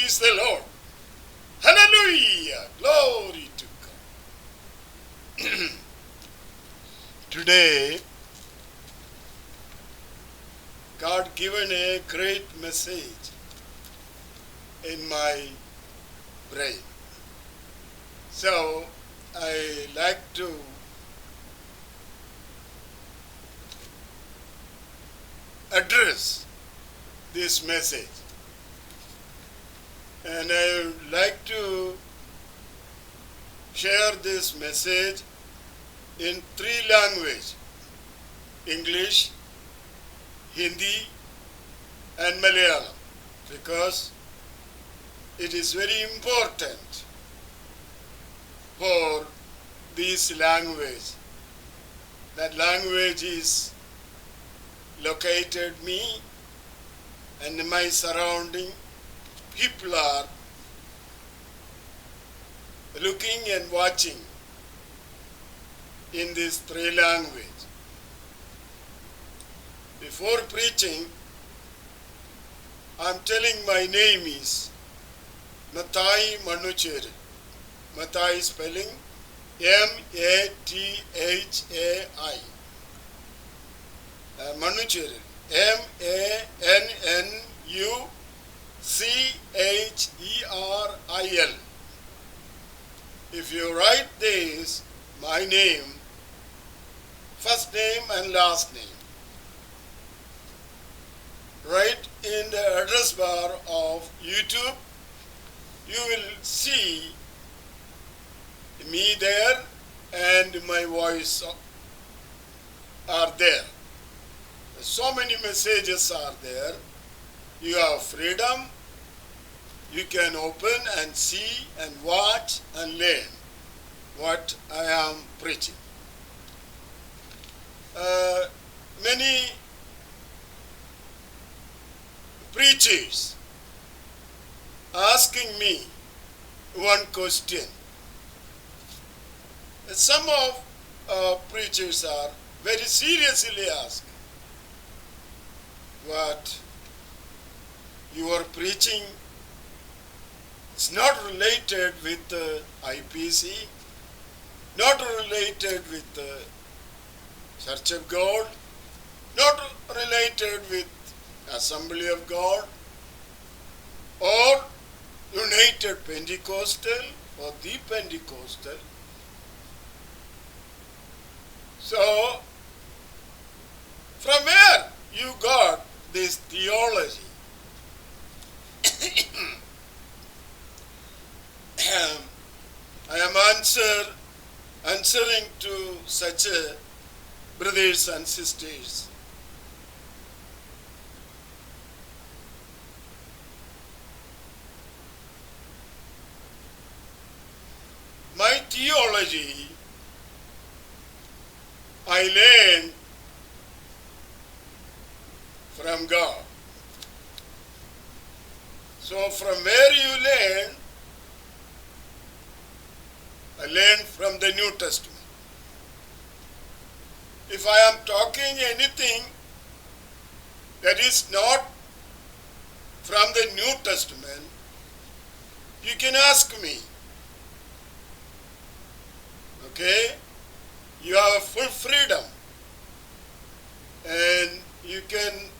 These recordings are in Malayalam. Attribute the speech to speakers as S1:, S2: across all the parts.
S1: Praise the Lord. Hallelujah. Glory to God. Today, God given a great message in my brain. So, I like to address this message. And I would like to share this message in 3 languages: English, Hindi, and Malayalam, because it is very important for this language. That language is located me and my surrounding. People are looking and watching in this 3 language. Before preaching, I'm telling my name is Mathai Manucheri. Mathai spelling M-A-T-H-A-I. Manucheri. M-A-N-U-C-H-E-R-I-L. If you write this, my name, first name and last name, right in the address bar of YouTube, you will see me there and my voice are there. So many messages are there. You have freedom. You can open and see and watch and learn what I am preaching. Many preachers asking me one question. Some of preachers are very seriously asking, what you are preaching is not related with IPC, not related with Church of God, not related with Assembly of God, or United Pentecostal or the Pentecostal. So, from where you got this theology? I am answering to such brothers and sisters. My theology I learned from God. So from where you learn, I learned from the New Testament. If I am talking anything that is not from the New Testament, you can ask me. Okay? You have full freedom, and you can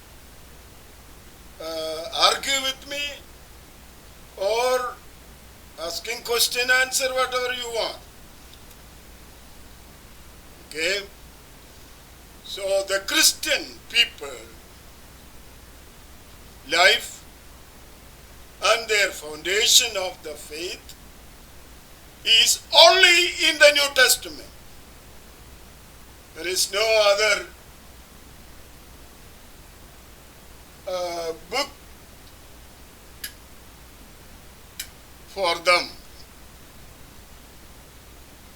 S1: argue with me or asking question, answer, whatever you want. Okay? So the Christian people, life and their foundation of the faith is only in the New Testament. There is no other book for them.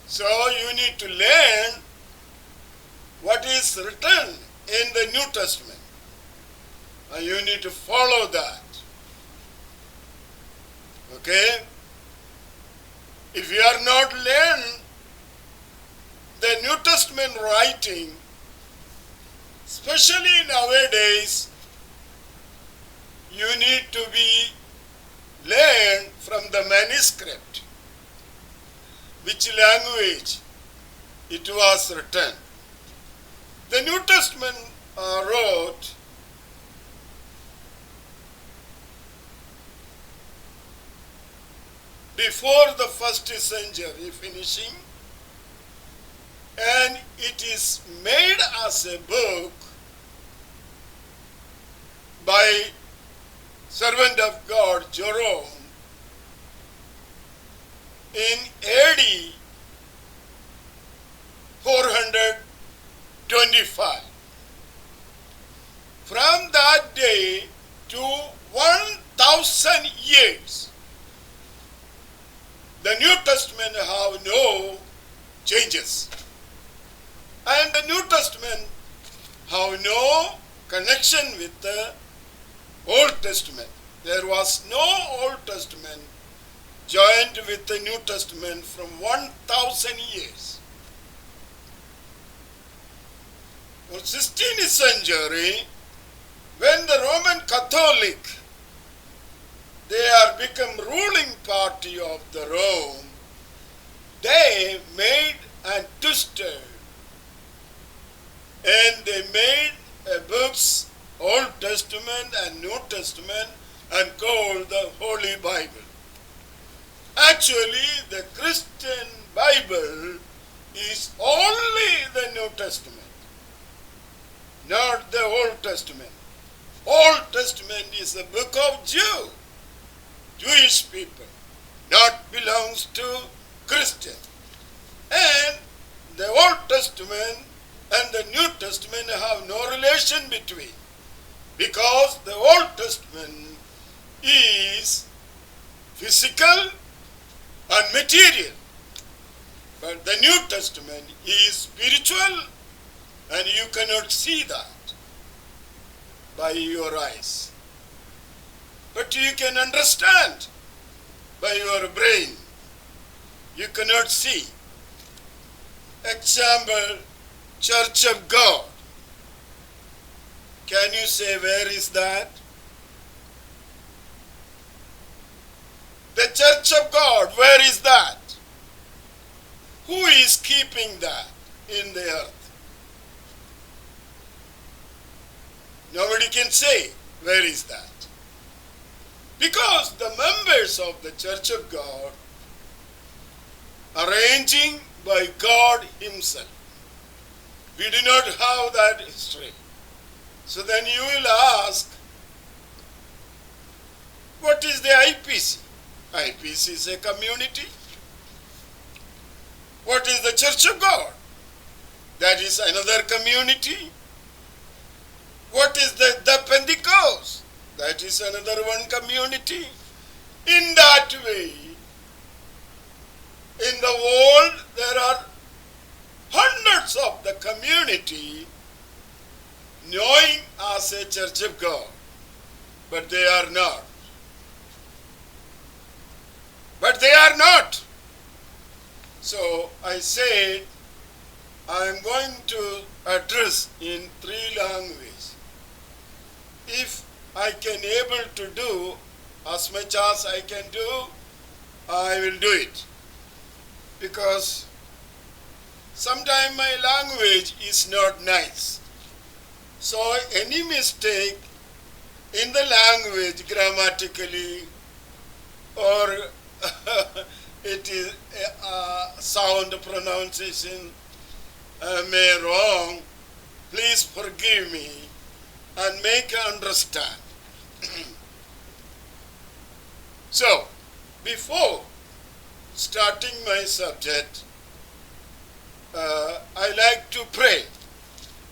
S1: So you need to learn what is written in the New Testament, and you need to follow that. Okay? If you are not learn the New Testament writing, especially nowadays, you need to be learn learn from the manuscript which language it was written. The New Testament wrote before the first century finishing, and it is made as a book by servant of God Jerome in AD 425. From that day to 1000 years, the New Testament have no changes. And the New Testament have no connection with the Old Testament. There was no Old Testament joined with the New Testament from 1000 years. In the 16th century, when the Roman Catholic, they are become ruling party of the Rome, they made and twisted, and they made books, Old Testament and New Testament, and called the Holy Bible. Actually, the Christian Bible is only the New Testament, not the Old Testament. Old Testament is the book of Jewish people, not belongs to Christian. And the Old Testament and the New Testament have no relation between, because the Old Testament is physical and material, but the New Testament is spiritual, and you cannot see that by your eyes, but you can understand by your brain. You cannot see. Example, Church of God. Can you say where is that? The Church of God, where is that? Who is keeping that in the earth? Nobody can say where is that. Because the members of the Church of God arranging by God himself. We do not have that history. So then you will ask, what is the IPC? IPC is a community. What is the Church of God? That is another community. What is the Pentecost? That is another one community. In that way, in the world there are hundreds of the community knowing as a Church of God, but they are not. But they are not. So I said I am going to address in 3 languages. If I can able to do as much as I can do, I will do it. Because sometimes my language is not nice. So any mistake in the language grammatically, or it is sound pronunciation may wrong, please forgive me and make understand. So, before starting my subject, I like to pray.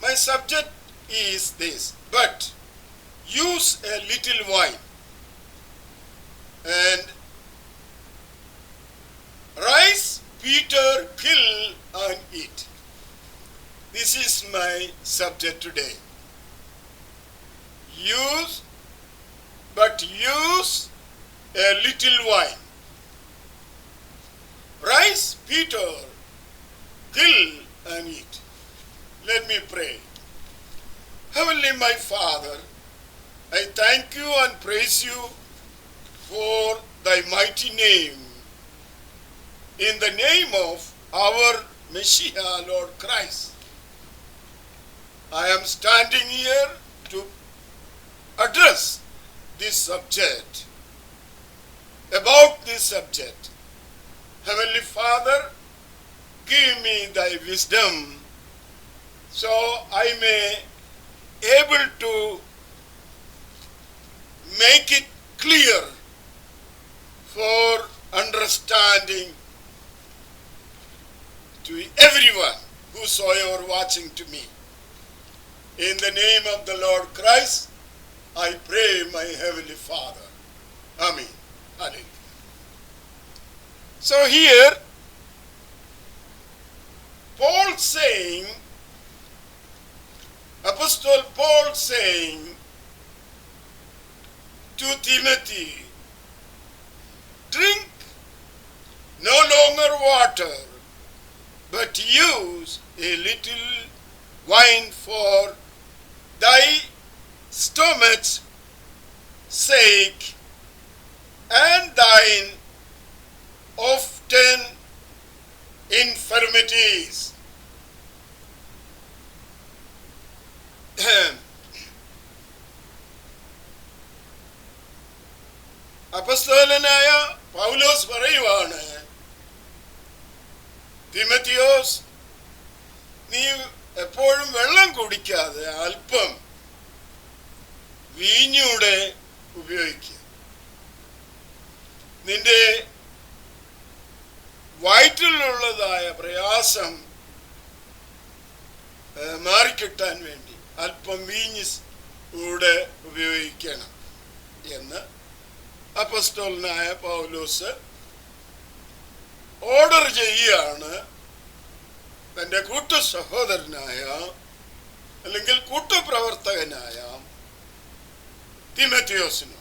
S1: My subject is this, but use a little wine and rice, Peter, kill and eat. This is my subject today. Use a little wine. Rice, Peter, kill and eat. Let me pray. Heavenly my Father, I thank you and praise you for the thy mighty name, in the name of our Messiah, Lord Christ. I am standing here to address this subject, about this subject. Heavenly Father, give me thy wisdom so I may able to make it clear for understanding to everyone whosoever watching to me. In the name of the Lord Christ, I pray, my Heavenly Father. Amen. Hallelujah. So here, Paul saying, Apostle Paul saying to Timothy, drink no longer water, but use a little wine for thy stomach's sake and thine often infirmities. അപ്പോസ്തലനായ പൗലോസ് പറയുവാണ്, തിമോത്തിയോസ്, നീ എപ്പോഴും വെള്ളം കുടിക്കാതെ അല്പം വീഞ്ഞൂടെ ഉപയോഗിക്കുക. നിന്റെ വയറ്റിലുള്ളതായ പ്രയാസം മാറിക്കിട്ടാൻ വേണ്ടി അല്പം വീഞ്ഞ് കൂടെ ഉപയോഗിക്കണം എന്ന് അപ്പോസ്തലനായ പൗലോസ് ഓർഡർ ചെയ്യുകയാണ് തൻ്റെ കൂട്ടു സഹോദരനായ അല്ലെങ്കിൽ കൂട്ടുപ്രവർത്തകനായ തിമോത്തിയോസിന്.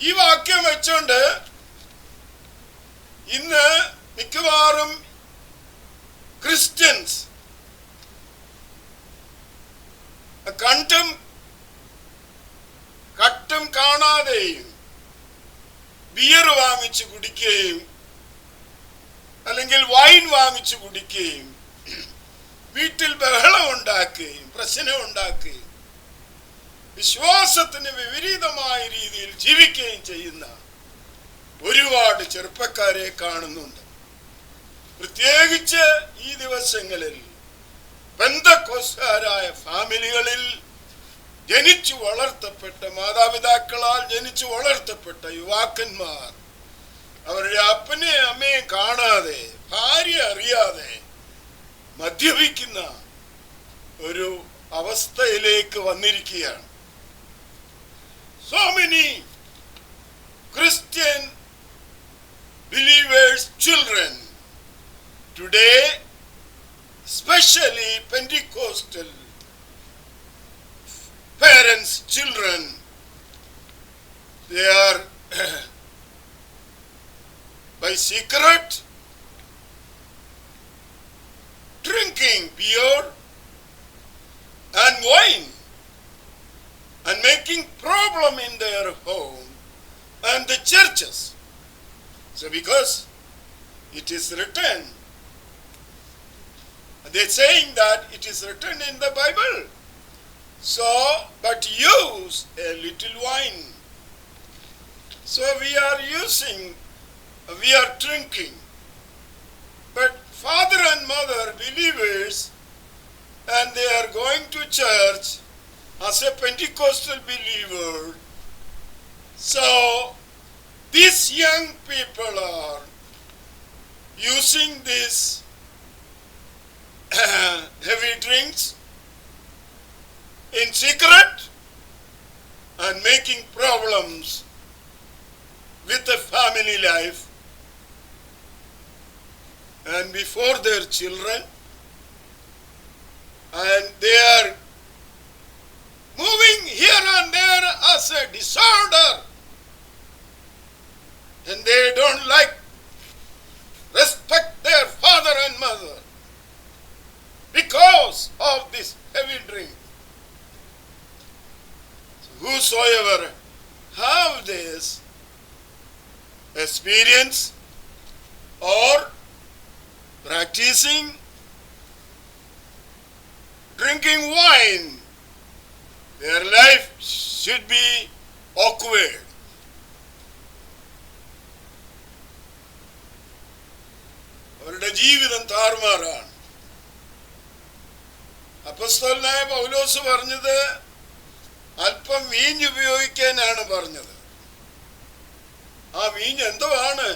S1: ഈ വാക്യം വെച്ചുകൊണ്ട് ഇന്ന് മിക്കവാറും ക്രിസ്ത്യൻസ് കട്ടും കാണാതെയും ബിയർ വാങ്ങിച്ച് കുടിക്കുകയും അല്ലെങ്കിൽ വൈൻ വാങ്ങിച്ചു കുടിക്കുകയും വീട്ടിൽ ബഹളം ഉണ്ടാക്കുകയും പ്രശ്നം ഉണ്ടാക്കുകയും വിശ്വാസത്തിന് വിപരീതമായ രീതിയിൽ ജീവിക്കുകയും ചെയ്യുന്ന ഒരുപാട് ചെറുപ്പക്കാരെ കാണുന്നുണ്ട്. പ്രത്യേകിച്ച് ഈ ദിവസങ്ങളിൽ പെന്തക്കോസ്തുകാരായ ഫാമിലികളിൽ ജനിച്ചു വളർത്തപ്പെട്ട മാതാപിതാക്കളാൽ ജനിച്ചു വളർത്തപ്പെട്ട യുവാക്കന്മാർ അവരുടെ അപ്പനെയും അമ്മയും കാണാതെ ഭാര്യ അറിയാതെ മദ്യപിക്കുന്ന ഒരു അവസ്ഥയിലേക്ക് വന്നിരിക്കുകയാണ്. So many Christian believers' children today, especially Pentecostal parents' children, they are by secret drinking beer and wine and making problem in their home and the churches. So because it is written, they're saying that it is written in the Bible. So, but use a little wine. So we are drinking. But father and mother believers, and they are going to church as a Pentecostal believer. So these young people are using these heavy drinks in secret and making problems with the family life and before their children, and they are moving here and there as a disorder, and they don't respect their father and mother because of this heavy drink. So whosoever have this, experience or practicing drinking wine, their life should be awkward. അവരുടെ ജീവിതം താറുമാറാണ്. അപ്പോസ്തലനായ പൗലോസ് പറഞ്ഞത് അല്പം വീഞ്ഞ് ഉപയോഗിക്കാനാണ് പറഞ്ഞത്. ആ വീഞ്ഞ് എന്തുവാണ്?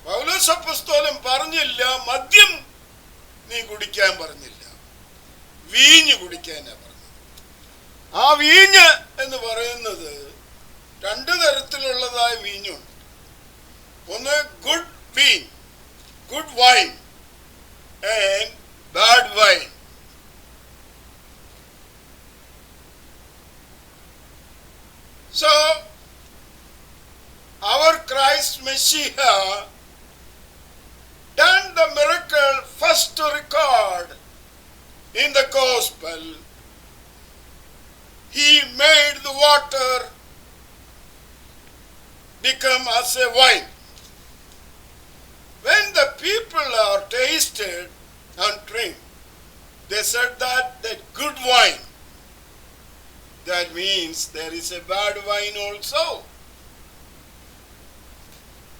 S1: പൗലോസ് അപ്പോസ്തലൻ പറഞ്ഞില്ല മദ്യം നീ കുടിക്കാൻ പറഞ്ഞില്ല, വീഞ്ഞ് കുടിക്കാനാ പറഞ്ഞത്. ആ വീഞ്ഞ് എന്ന് പറയുന്നത് രണ്ട് തരത്തിലുള്ളതായ വീഞ്ഞുണ്ട്. ഒന്ന് good wine, good wine and bad wine. So our Christ Messiah done the miracle first to record in the gospel. He made the water become as a wine. When the people are tasted and drink, they said that good wine. That means there is a bad wine also.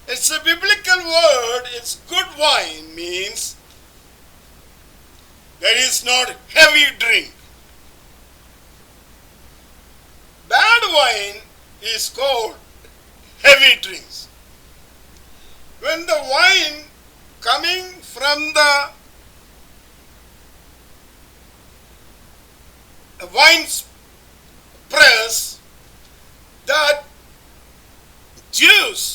S1: It's a biblical word. It's good wine means there is not heavy drink. Bad wine is called heavy drinks. When the wine coming from the wine press, that juice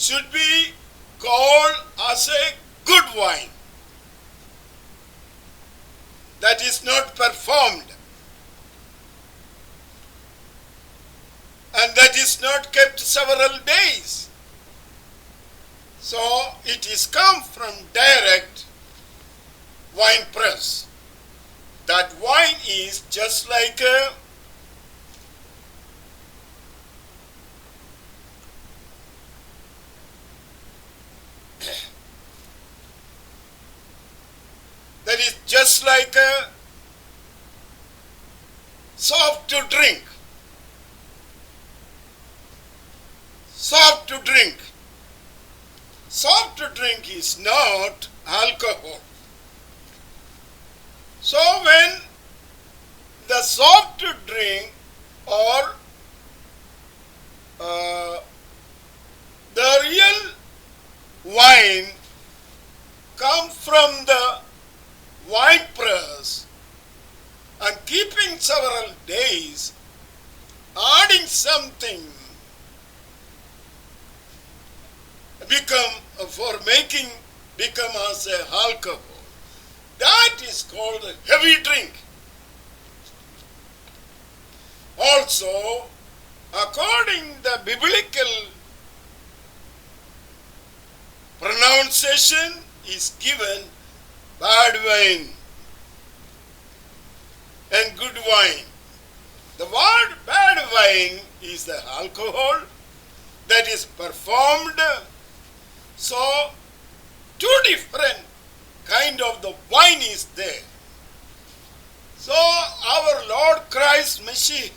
S1: should be called as a good wine. That is not performed and that is not kept several days. So it is come from direct wine press. That wine is just like that is just like soft to drink. Soft to drink. Soft to drink is not alcohol. So when the soft drink or the real wine come from the wine press and keeping several days, adding something become for making become as a alcohol. That is called a heavy drink. Also, according the biblical pronunciation is given bad wine and good wine. The word bad wine is the alcohol that is performed. So, two different kind of the wine is there. So our Lord Christ Messiah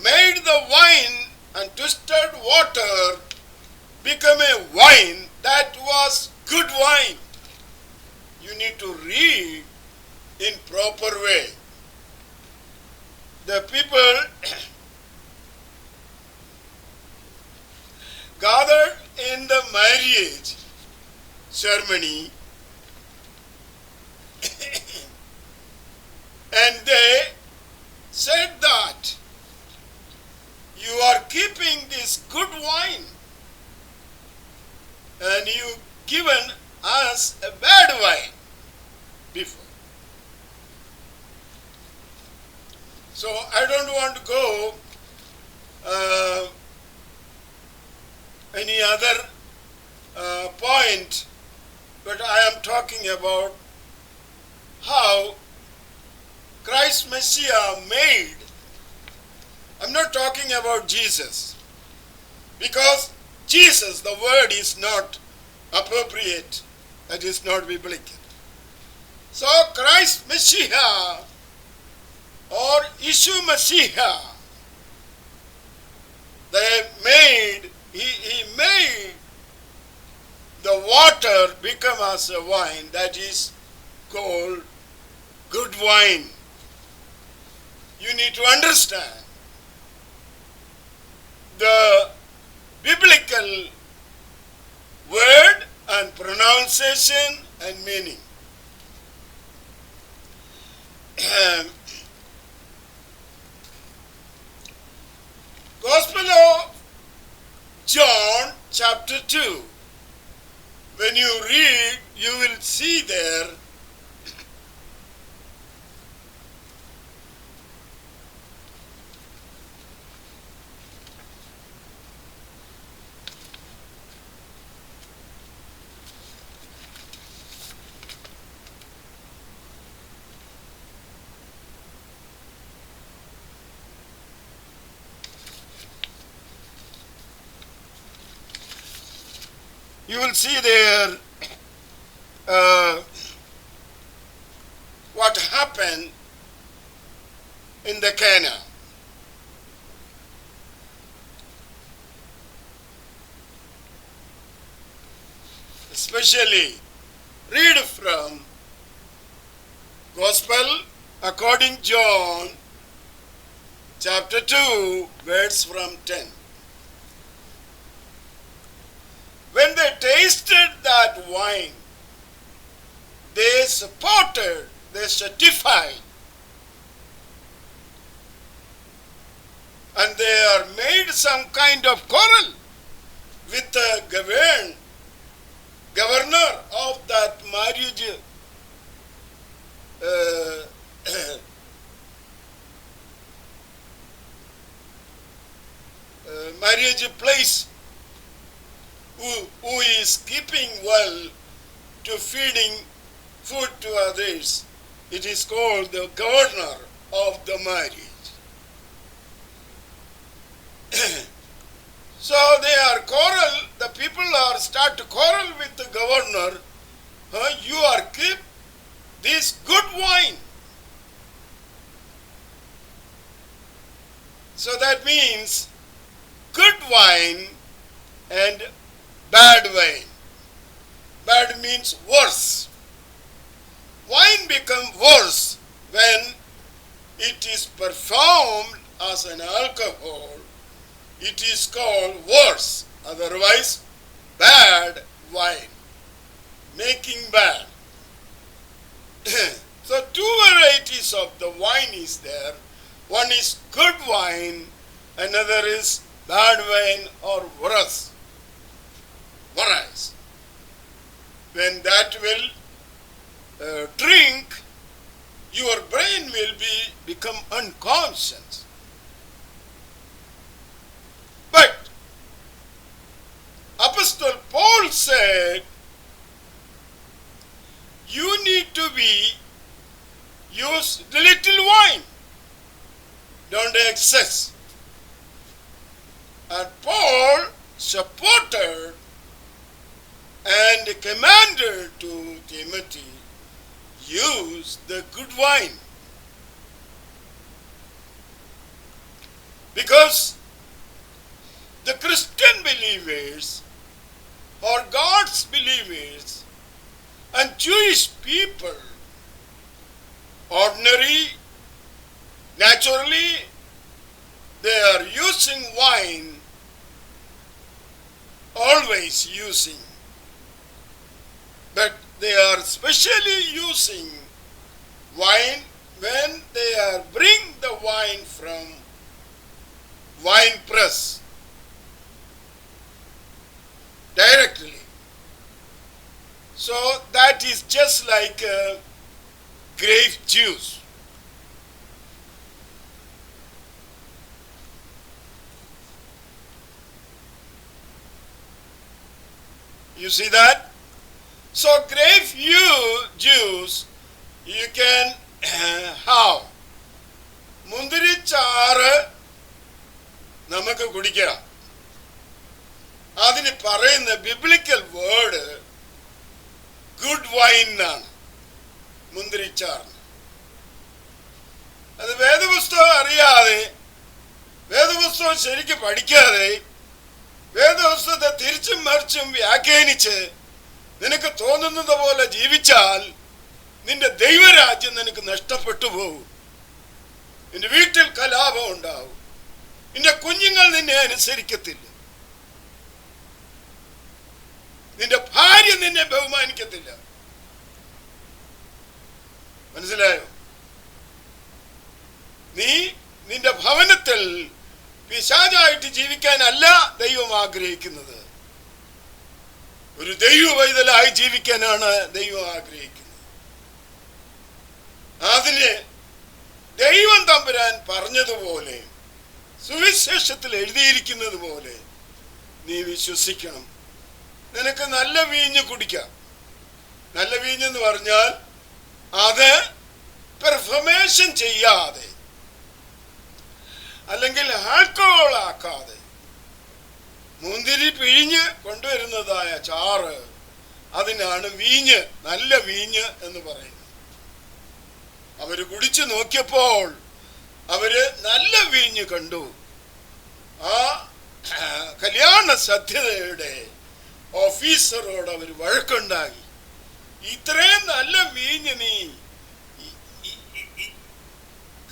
S1: made the wine and twisted water become a wine that was good wine. You need to read in proper way. The people gathered in the marriage ceremony and they said that you are keeping this good wine and you given us a bad wine before. So I don't want to go any other point, but I am talking about how Christ Messiah made I'm not talking about Jesus, because Jesus, the word is not appropriate. That is not biblical. So Christ Messiah or Yeshu Messiah, he made the water become as a wine, that is called good wine. You need to understand the biblical word and pronunciation and meaning. Gospel of John chapter 2. When you read, you will see there what happened in the Cana. Especially read from Gospel according John chapter 2 verse from 10. When they tasted that wine, they supported, they certified, and they are made some kind of quarrel with the governor of that marriage place, who is keeping well to feeding food to others. It is called the governor of the marriage. So they are quarrel, the people start to quarrel with the governor. You are keep this good wine. So that means good wine and bad wine. Bad means worse. Wine becomes worse when it is performed as an alcohol. It is called worse. Otherwise, bad wine. Making bad. So two varieties of the wine is there. One is good wine, another is bad wine or worse. Whereas, when that will drink, your brain will become unconscious. But Apostle Paul said, you need to use the little wine, don't excess. And Paul supported and commanded to Timothy, use the good wine. Because the Christian believers or God's believers and Jewish people, ordinary, naturally, they are using wine, always using. But they are specially using wine when they are bring the wine from wine press directly. So that is just like grape juice. You see that? So grape juice you can have. Mundiri char നമുക്ക് കുടിക്കാം. അതിന് പറയുന്ന ബിബ്ലിക്കൽ വേർഡ് ഗുഡ് വൈൻ എന്നാണ്, മുന്തിരിച്ചാറിന്. അത് വേദപുസ്തകം അറിയാതെ, വേദപുസ്തകം ശരിക്കും പഠിക്കാതെ, വേദപുസ്തകത്തെ തിരിച്ചും മറിച്ചും വ്യാഖ്യാനിച്ച് നിനക്ക് തോന്നുന്നത് പോലെ ജീവിച്ചാൽ നിന്റെ ദൈവരാജ്യം നിനക്ക് നഷ്ടപ്പെട്ടു പോകും. നിന്റെ വീട്ടിൽ കലാപം ഉണ്ടാവും. നിന്റെ കുഞ്ഞുങ്ങൾ നിന്നെ അനുസരിക്കത്തില്ല. നിന്റെ ഭാര്യ നിന്നെ ബഹുമാനിക്കത്തില്ല. മനസ്സിലായോ? നീ നിന്റെ ഭവനത്തിൽ പിശാചായിട്ട് ജീവിക്കാനല്ല ദൈവം ആഗ്രഹിക്കുന്നത്. ഒരു ദൈവ പൈതലായി ജീവിക്കാനാണ് ദൈവം ആഗ്രഹിക്കുന്നത്. അതിന് ദൈവം തമ്പുരാൻ പറഞ്ഞതുപോലെ, സുവിശേഷത്തിൽ എഴുതിയിരിക്കുന്നത് പോലെ നീ വിശ്വസിക്കണം. നിനക്ക് നല്ല വീഞ്ഞ് കുടിക്കാം. നല്ല വീഞ്ഞെന്ന് പറഞ്ഞാൽ അത് പെർഫോമേഷൻ ചെയ്യാതെ, അല്ലെങ്കിൽ ആൽക്കഹോൾ ആക്കാതെ, മുന്തിരി പിഴിഞ്ഞ് കൊണ്ടുവരുന്നതായ ചാറ്, അതിനാണ് വീഞ്ഞ്, നല്ല വീഞ്ഞ് എന്ന് പറയുന്നത്. അവര് കുടിച്ചു നോക്കിയപ്പോൾ അവര് നല്ല വീഞ്ഞ് കണ്ടു. ആ കല്യാണ സദ്യയുടെ ഓഫീസറോട് അവർ വഴക്കുണ്ടാക്കി. ഇത്രയും നല്ല വീഞ്ഞ് നീ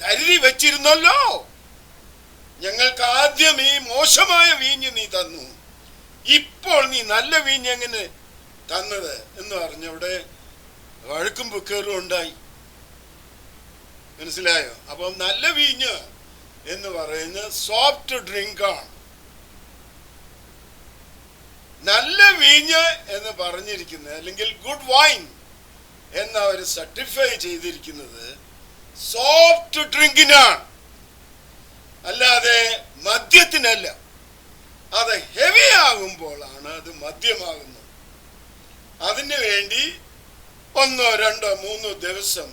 S1: കരുതി വച്ചിരുന്നല്ലോ, ഞങ്ങൾക്ക് ആദ്യം ഈ മോശമായ വീഞ്ഞ് നീ തന്നു, ഇപ്പോൾ നീ നല്ല വീഞ്ഞ് എങ്ങനെ തന്നത് എന്ന് പറഞ്ഞവിടെ വഴക്കും പൊക്കേറും ഉണ്ടായി. മനസ്സിലായോ? അപ്പം നല്ല വീഞ്ഞ് എന്ന് പറയുന്നത് സോഫ്റ്റ് ഡ്രിങ്ക് ആണ്. നല്ല വീഞ്ഞ് എന്ന് പറഞ്ഞിരിക്കുന്നത്, അല്ലെങ്കിൽ ഗുഡ് വൈൻ എന്ന് അവർ സർട്ടിഫൈ ചെയ്തിരിക്കുന്നത് സോഫ്റ്റ് ഡ്രിങ്കിനാണ്, അല്ലാതെ മദ്യത്തിനല്ല. അത് ഹെവി ആകുമ്പോഴാണ് അത് മദ്യമാകുന്നത്. അതിന് വേണ്ടി 1, 2, 3 ദിവസം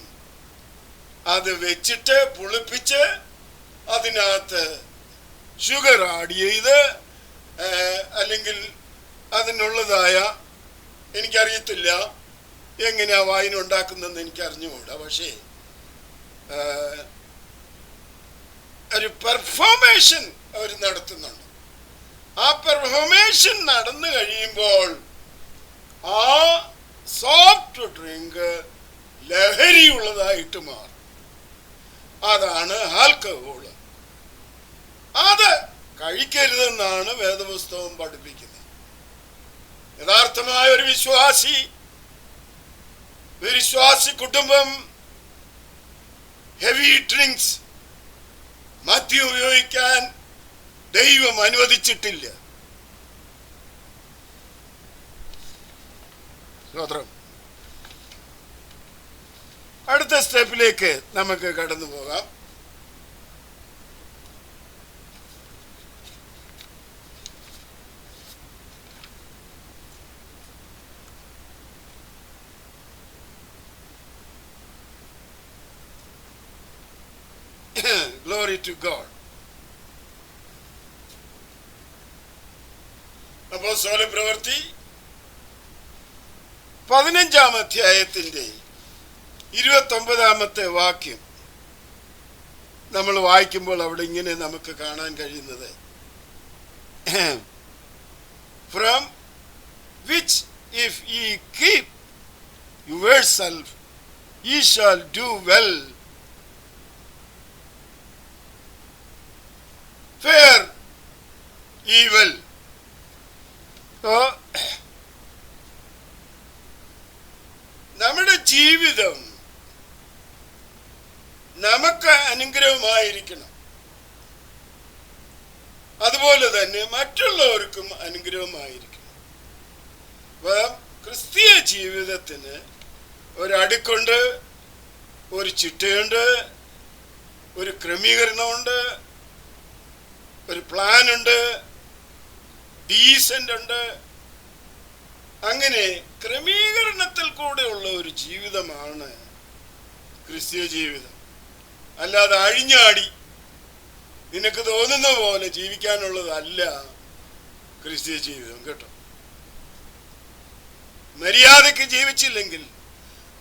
S1: അത് വെച്ചിട്ട് പുളിപ്പിച്ച് അതിനകത്ത് ഷുഗർ ആഡ് ചെയ്ത്, അല്ലെങ്കിൽ അതിനുള്ളതായ, എനിക്കറിയത്തില്ല എങ്ങനെയാ വൈൻ ഉണ്ടാക്കുന്നതെന്ന് എനിക്കറിഞ്ഞുകൂടാ. പക്ഷേ ഒരു പെർഫോമേഷൻ അവർ നടത്തുന്നുണ്ട്. ആ പെർഫോമേഷൻ നടന്നു കഴിയുമ്പോൾ ആ സോഫ്റ്റ് ഡ്രിങ്ക് ലഹരിയുള്ളതായിട്ട് മാറും. അതാണ് ആൽക്കഹോൾ. അത് കഴിക്കരുതെന്നാണ് വേദപുസ്തകം പഠിപ്പിക്കുന്നത്. യഥാർത്ഥമായ ഒരു വിശ്വാസി കുടുംബം ഹെവി ഡ്രിങ്ക്സ്, മദ്യം ഉപയോഗിക്കാൻ ദൈവം അനുവദിച്ചിട്ടില്ല. സ്തോത്രം. അടുത്ത സ്റ്റെപ്പിലേക്ക് നമുക്ക് കടന്നു പോകാം. Glory to God. അപ്പോസ്തല പ്രവൃത്തി 15-ാം അധ്യായത്തിന്റെ 29-ാമത്തെ വാക്യം നമ്മൾ വായിക്കുമ്പോൾ അവിടെ ഇങ്ങനെ നമുക്ക് കാണാൻ കഴിയുന്നത്, from which if ye keep yourself ye shall do well, fear evil. So നമ്മുടെ ജീവിതം നമുക്ക് അനുഗ്രഹമായിരിക്കണം, അതുപോലെ തന്നെ മറ്റുള്ളവർക്കും അനുഗ്രഹമായിരിക്കണം. ക്രിസ്തീയ ജീവിതത്തിന് ഒരടുക്കുണ്ട്, ഒരു ചിട്ടയുണ്ട്, ഒരു ക്രമീകരണമുണ്ട്, ഒരു പ്ലാനുണ്ട്, ഡീസൻ്റ് ഉണ്ട്. അങ്ങനെ ക്രമീകരണത്തിൽ കൂടെയുള്ള ഒരു ജീവിതമാണ് ക്രിസ്തീയ ജീവിതം. അല്ലാതെ അഴിഞ്ഞാടി നിനക്ക് തോന്നുന്ന പോലെ ജീവിക്കാനുള്ളതല്ല ക്രിസ്തീയ ജീവിതം കേട്ടോ. മര്യാദയ്ക്ക് ജീവിച്ചില്ലെങ്കിൽ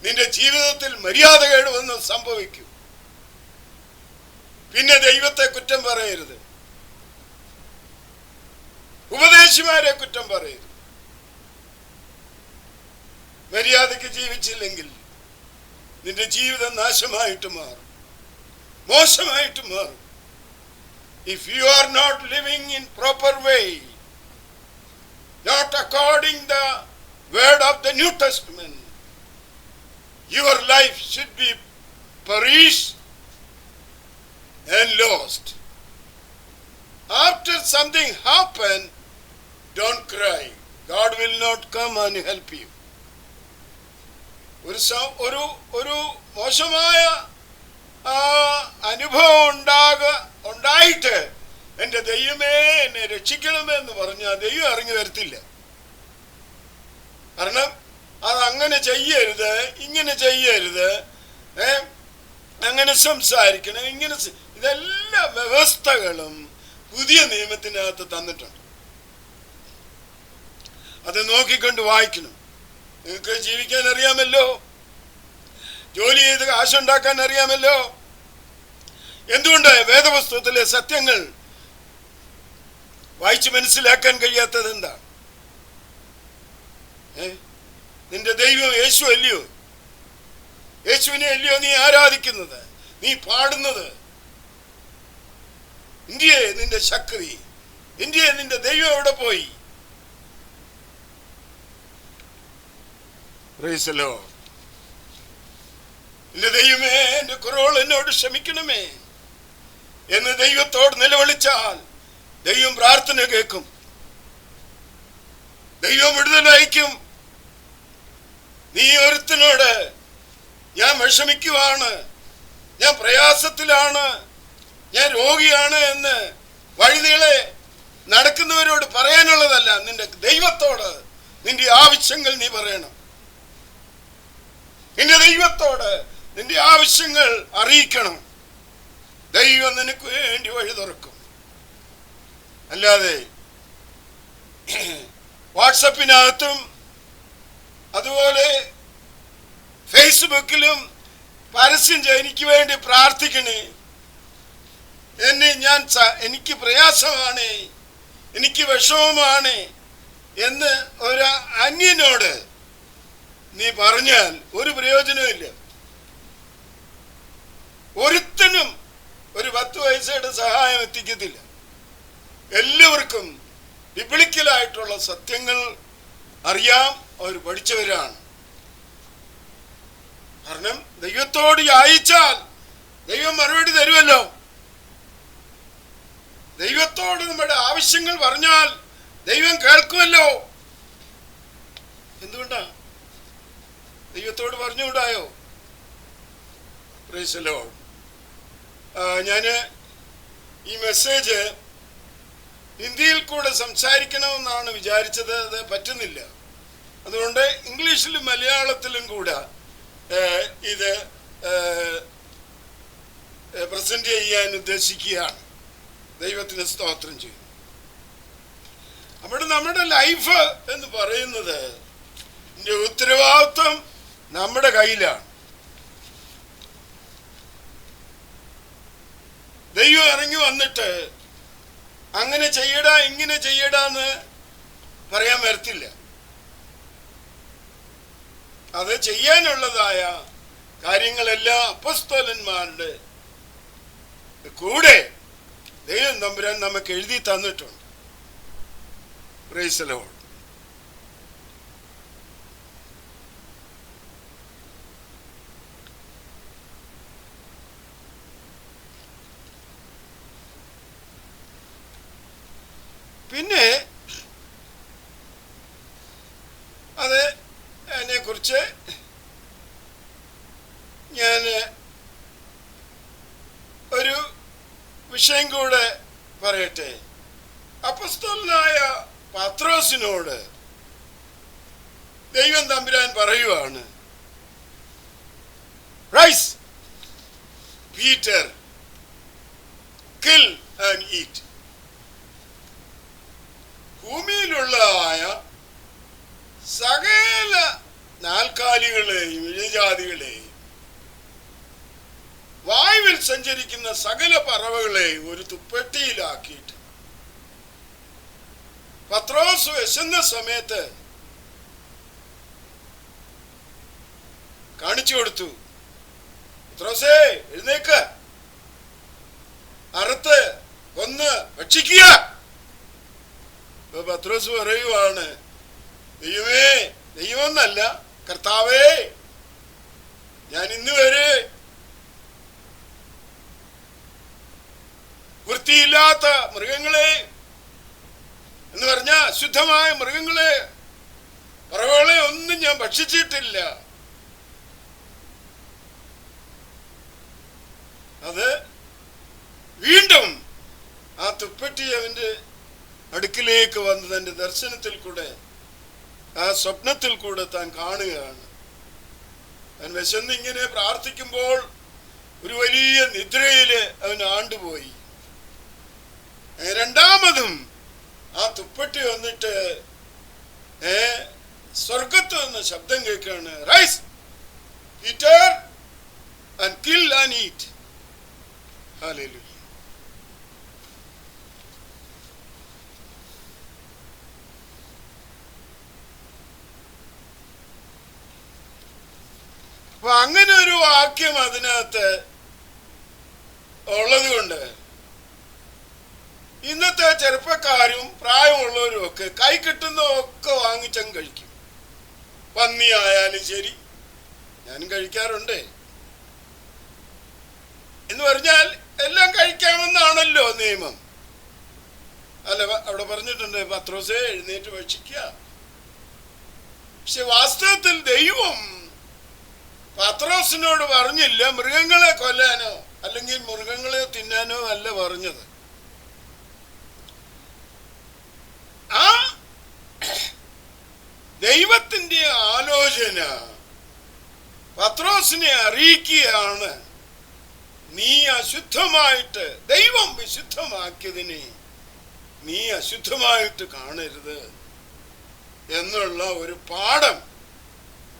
S1: നിന്റെ ജീവിതത്തിൽ മര്യാദകേട് വന്ന് സംഭവിക്കും. പിന്നെ ദൈവത്തെ കുറ്റം പറയരുത്, ഉപദേശിമാരെ കുറ്റം പറയരുത്. മര്യാദയ്ക്ക് ജീവിച്ചില്ലെങ്കിൽ നിന്റെ ജീവിതം നാശമായിട്ട് മാറും, മോശമായിട്ട് മാറും. If you are not living in proper way, not according the word of the New Testament, your life should be perished and lost. After something happen, don't cry. God will not come and help you. ഒരു മോശമായ അനുഭവം ഉണ്ടായിട്ട് എൻ്റെ ദൈവമേ എന്നെ രക്ഷിക്കണമെന്ന് പറഞ്ഞാൽ ദൈവം ഇറങ്ങി വരത്തില്ല. കാരണം അതങ്ങനെ ചെയ്യരുത്, ഇങ്ങനെ ചെയ്യരുത്, അങ്ങനെ സംസാരിക്കണം, ഇങ്ങനെ ഇതെല്ലാ വ്യവസ്ഥകളും പുതിയ നിയമത്തിനകത്ത് തന്നിട്ടുണ്ട്. അത് നോക്കിക്കൊണ്ട് വായിക്കണം. നിങ്ങൾക്ക് ജീവിക്കാൻ അറിയാമല്ലോ, ജോലി ചെയ്ത് കാശുണ്ടാക്കാൻ അറിയാമല്ലോ. എന്തുകൊണ്ട് വേദപുസ്തകത്തിലെ സത്യങ്ങൾ വായിച്ച് മനസ്സിലാക്കാൻ കഴിയാത്തത് എന്താ? നിന്റെ ദൈവം യേശു അല്ലയോ? യേശുവിനെ അല്ലയോ നീ ആരാധിക്കുന്നത്, നീ പാടുന്നത്? ഇന്ത്യയെ നിന്റെ ശക്തി, ഇന്ത്യയെ നിന്റെ ദൈവം എവിടെ പോയി? Praise the Lord. എന്റെ ദൈവമേ എന്റെ കുറവുകൾ എന്നോട് ക്ഷമിക്കണമേ എന്ന് ദൈവത്തോട് നിലവിളിച്ചാൽ ദൈവം പ്രാർത്ഥന കേൾക്കും, ദൈവം വിടുതലയക്കും. നീ ഒരുത്തനോട് ഞാൻ വിഷമിക്കുവാണ്, ഞാൻ പ്രയാസത്തിലാണ്, ഞാൻ രോഗിയാണ് എന്ന് വഴിനീളെ നടക്കുന്നവരോട് പറയാനുള്ളതല്ല, നിന്റെ ദൈവത്തോട് നിന്റെ ആവശ്യങ്ങൾ നീ പറയണം. നിന്റെ ദൈവത്തോട് നിന്റെ ആവശ്യങ്ങൾ അറിയിക്കണം. ദൈവം നിനക്ക് വേണ്ടി വഴി തുറക്കും. അല്ലാതെ വാട്സപ്പിനകത്തും അതുപോലെ ഫേസ്ബുക്കിലും പരസ്യം എനിക്ക് വേണ്ടി പ്രാർത്ഥിക്കണേ, എനിക്ക് പ്രയാസമാണ്, എനിക്ക് വിഷമമാണ് എന്ന് ഒരു അന്യനോട് നീ പറഞ്ഞാൽ ഒരു പ്രയോജനമില്ല. ഒരുത്തനും ഒരു 10 പൈസയുടെ സഹായം എത്തിക്കത്തില്ല. എല്ലാവർക്കും ബിബ്ലിക്കലായിട്ടുള്ള സത്യങ്ങൾ അറിയാം, അവർ പഠിച്ചവരാണ്. കാരണം ദൈവത്തോട് യാചിച്ചാൽ ദൈവം മറുപടി തരുമല്ലോ. ദൈവത്തോട് നമ്മുടെ ആവശ്യങ്ങൾ പറഞ്ഞാൽ ദൈവം കേൾക്കുമല്ലോ. എന്തുകൊണ്ടാ ദൈവത്തോട് പറഞ്ഞുകൂടായോ? Praise the Lord. ഞാൻ ഈ മെസ്സേജ് ഹിന്ദിയിൽ കൂടെ സംസാരിക്കണമെന്നാണ് വിചാരിച്ചത്, അത് പറ്റുന്നില്ല. അതുകൊണ്ട് ഇംഗ്ലീഷിലും മലയാളത്തിലും കൂടെ ഇത് പ്രസന്റ് ചെയ്യാൻ ഉദ്ദേശിക്കുകയാണ്. ദൈവത്തിന് സ്തോത്രം ചെയ്യും. അവിടെ നമ്മുടെ ലൈഫ് എന്ന് പറയുന്നത് ഉത്തരവാദിത്വം നമ്മുടെ കയ്യിലാണ്. ദൈവം ഇറങ്ങി വന്നിട്ട് അങ്ങനെ ചെയ്യടാ ഇങ്ങനെ ചെയ്യടാന്ന് പറയാൻ വരത്തില്ല. അത് ചെയ്യാനുള്ളതായ കാര്യങ്ങളെല്ലാം അപ്പോസ്തലന്മാരുടെ കൂടെ ദൈവം തമ്പുരാൻ നമുക്ക് എഴുതി തന്നിട്ടുണ്ട്. Praise the Lord. പിന്നെ അതിനെക്കുറിച്ച് ഞാൻ ഒരു വിഷയം കൂടെ പറയട്ടെ. അപ്പോസ്തലനായ പത്രോസിനോട് ദൈവം തമ്പുരാൻ പറയുവാണ്, rise Peter, kill and eat. ഭൂമിയിലുള്ളതായ സകല നാൽക്കാലികളെയും ഇഴജാതികളെയും വായുവിൽ സഞ്ചരിക്കുന്ന സകല പറവകളെയും ഒരു തുപ്പട്ടിയിലാക്കിയിട്ട് പത്രോസ് വിശന്ന സമയത്ത് കാണിച്ചു കൊടുത്തു. പത്രോസേ, എഴുന്നേക്ക്, അറുത്ത് കൊന്ന് ഭക്ഷിക്കുക. പത്രോസ് പറയുവാണ്, ദൈവമേ, ദൈവമെന്നല്ല കർത്താവേ, ഞാൻ ഇന്ന് വരെ വൃത്തിയില്ലാത്ത മൃഗങ്ങളെ എന്ന് പറഞ്ഞ അശുദ്ധമായ മൃഗങ്ങളെ, പറവകളെ ഒന്നും ഞാൻ ഭക്ഷിച്ചിട്ടില്ല. അത് വീണ്ടും ആ തുപ്പറ്റി അവന്റെ അടുക്കിലേക്ക് വന്ന് തന്റെ ദർശനത്തിൽ കൂടെ, ആ സ്വപ്നത്തിൽ കൂടെ താൻ കാണുകയാണ്. അവൻ വിശന്നിങ്ങനെ പ്രാർത്ഥിക്കുമ്പോൾ ഒരു വലിയ നിദ്രയില് അവൻ ആണ്ടുപോയി. രണ്ടാമതും ആ തുപ്പട്ടി വന്നിട്ട് സ്വർഗത്ത് നിന്ന് ശബ്ദം കേൾക്കുകയാണ്, rise Peter and kill and eat. Hallelujah. അപ്പൊ അങ്ങനെ ഒരു വാക്യം അതിനകത്ത് ഉള്ളത് കൊണ്ട് ഇന്നത്തെ ചെറുപ്പക്കാരും പ്രായമുള്ളവരും ഒക്കെ കൈ കിട്ടുന്നതൊക്കെ വാങ്ങിച്ചങ്ങ് കഴിക്കും. പന്നി ആയാലും ശരി, ഞാനും കഴിക്കാറുണ്ട്. എന്ന് പറഞ്ഞാൽ എല്ലാം കഴിക്കാമെന്നാണല്ലോ നിയമം. അല്ല, അവിടെ പറഞ്ഞിട്ടുണ്ട് പത്രോസേ, എഴുന്നേറ്റ് ഭക്ഷിക്കുക. പക്ഷെ വാസ്തവത്തിൽ ദൈവം പത്രോസിനോട് പറഞ്ഞില്ല മൃഗങ്ങളെ കൊല്ലാനോ അല്ലെങ്കിൽ മൃഗങ്ങളെ തിന്നാനോ അല്ല പറഞ്ഞത്. ആ ദൈവത്തിന്റെ ആലോചന പത്രോസിനെ അറിയിക്കുകയാണ്, നീ അശുദ്ധമായിട്ട്, ദൈവം വിശുദ്ധമാക്കിയതിനെ നീ അശുദ്ധമായിട്ട് കാണരുത് എന്നുള്ള ഒരു പാഠം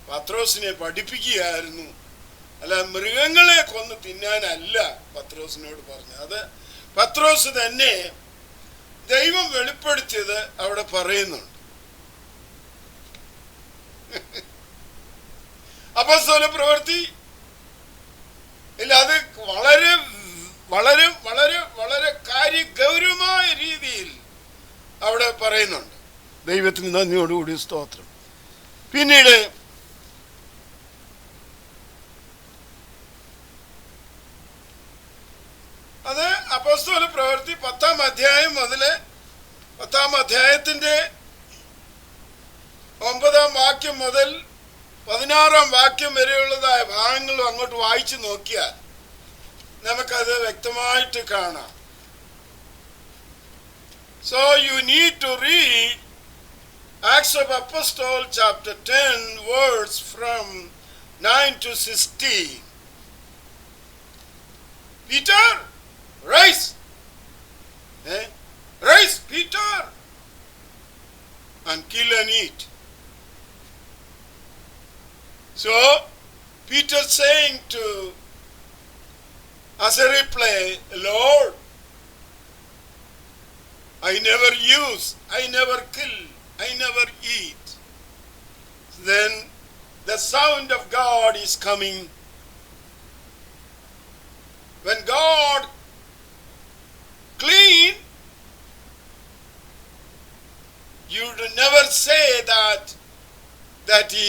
S1: പത്രോസിനെ പഠിപ്പിക്കുകയായിരുന്നു. അല്ല, മൃഗങ്ങളെ കൊന്ന് തിന്നാനല്ല പത്രോസിനോട് പറഞ്ഞത്. അത് പത്രോസ് തന്നെ ദൈവം വെളിപ്പെടുത്തിയത് അവിടെ പറയുന്നുണ്ട്. അപ്പോസ്തല പ്രവൃത്തി ഇല്ല, അത് വളരെ വളരെ വളരെ വളരെ ഗൗരവമായ രീതിയിൽ അവിടെ പറയുന്നുണ്ട്. ദൈവത്തിന് നന്ദിയോടുകൂടി സ്തോത്രം. പിന്നീട് അത് അപ്പോസ്തല പ്രവൃത്തി 10-ാം അധ്യായം മുതല് 10-ാം അധ്യായത്തിന്റെ 9-ാം വാക്യം മുതൽ 16-ാം വാക്യം വരെയുള്ളതായ ഭാഗങ്ങളും അങ്ങോട്ട് വായിച്ചു നോക്കിയാൽ നമുക്കത് വ്യക്തമായിട്ട് കാണാം. So you need to read Acts of Apostles chapter 10 words from 9 to 16. Peter, rise! Rise, Peter, and kill and eat. So Peter saying to, as a reply, Lord, I never use, I never kill, I never eat. Then the sound of God is coming. When God clean, you never say that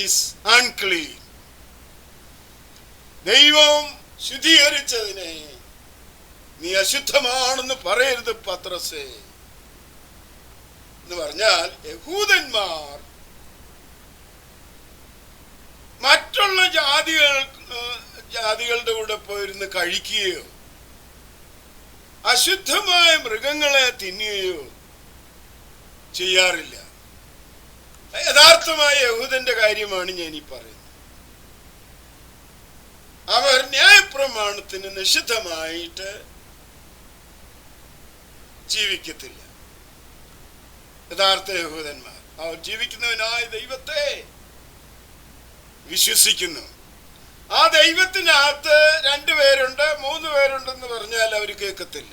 S1: is unclean. ദൈവം ശുദ്ധീകരിച്ചതിനെ നീ അശുദ്ധമാണെന്ന് പറയരുത് പത്രോസേ എന്ന് പറഞ്ഞാൽ, യഹൂദന്മാർ മറ്റുള്ള ജാതികളുടെ കൂടെ പോയിരുന്ന് കഴിക്കുകയോ അശുദ്ധമായ മൃഗങ്ങളെ തിന്നുകയോ ചെയ്യാറില്ല. യഥാർത്ഥമായ യഹൂദന്റെ കാര്യമാണ് ഞാൻ ഈ പറയുന്നത്. അവർ ന്യായപ്രമാണത്തിന് നിഷിദ്ധമായിട്ട് ജീവിക്കത്തില്ല. യഥാർത്ഥ യഹൂദന്മാർ അവർ ജീവിക്കുന്നവനായ ദൈവത്തെ വിശ്വസിക്കുന്നു. ആ ദൈവത്തിനകത്ത് 2 പേരുണ്ട് 3 പേരുണ്ടെന്ന് പറഞ്ഞാൽ അവർ കേൾക്കത്തില്ല.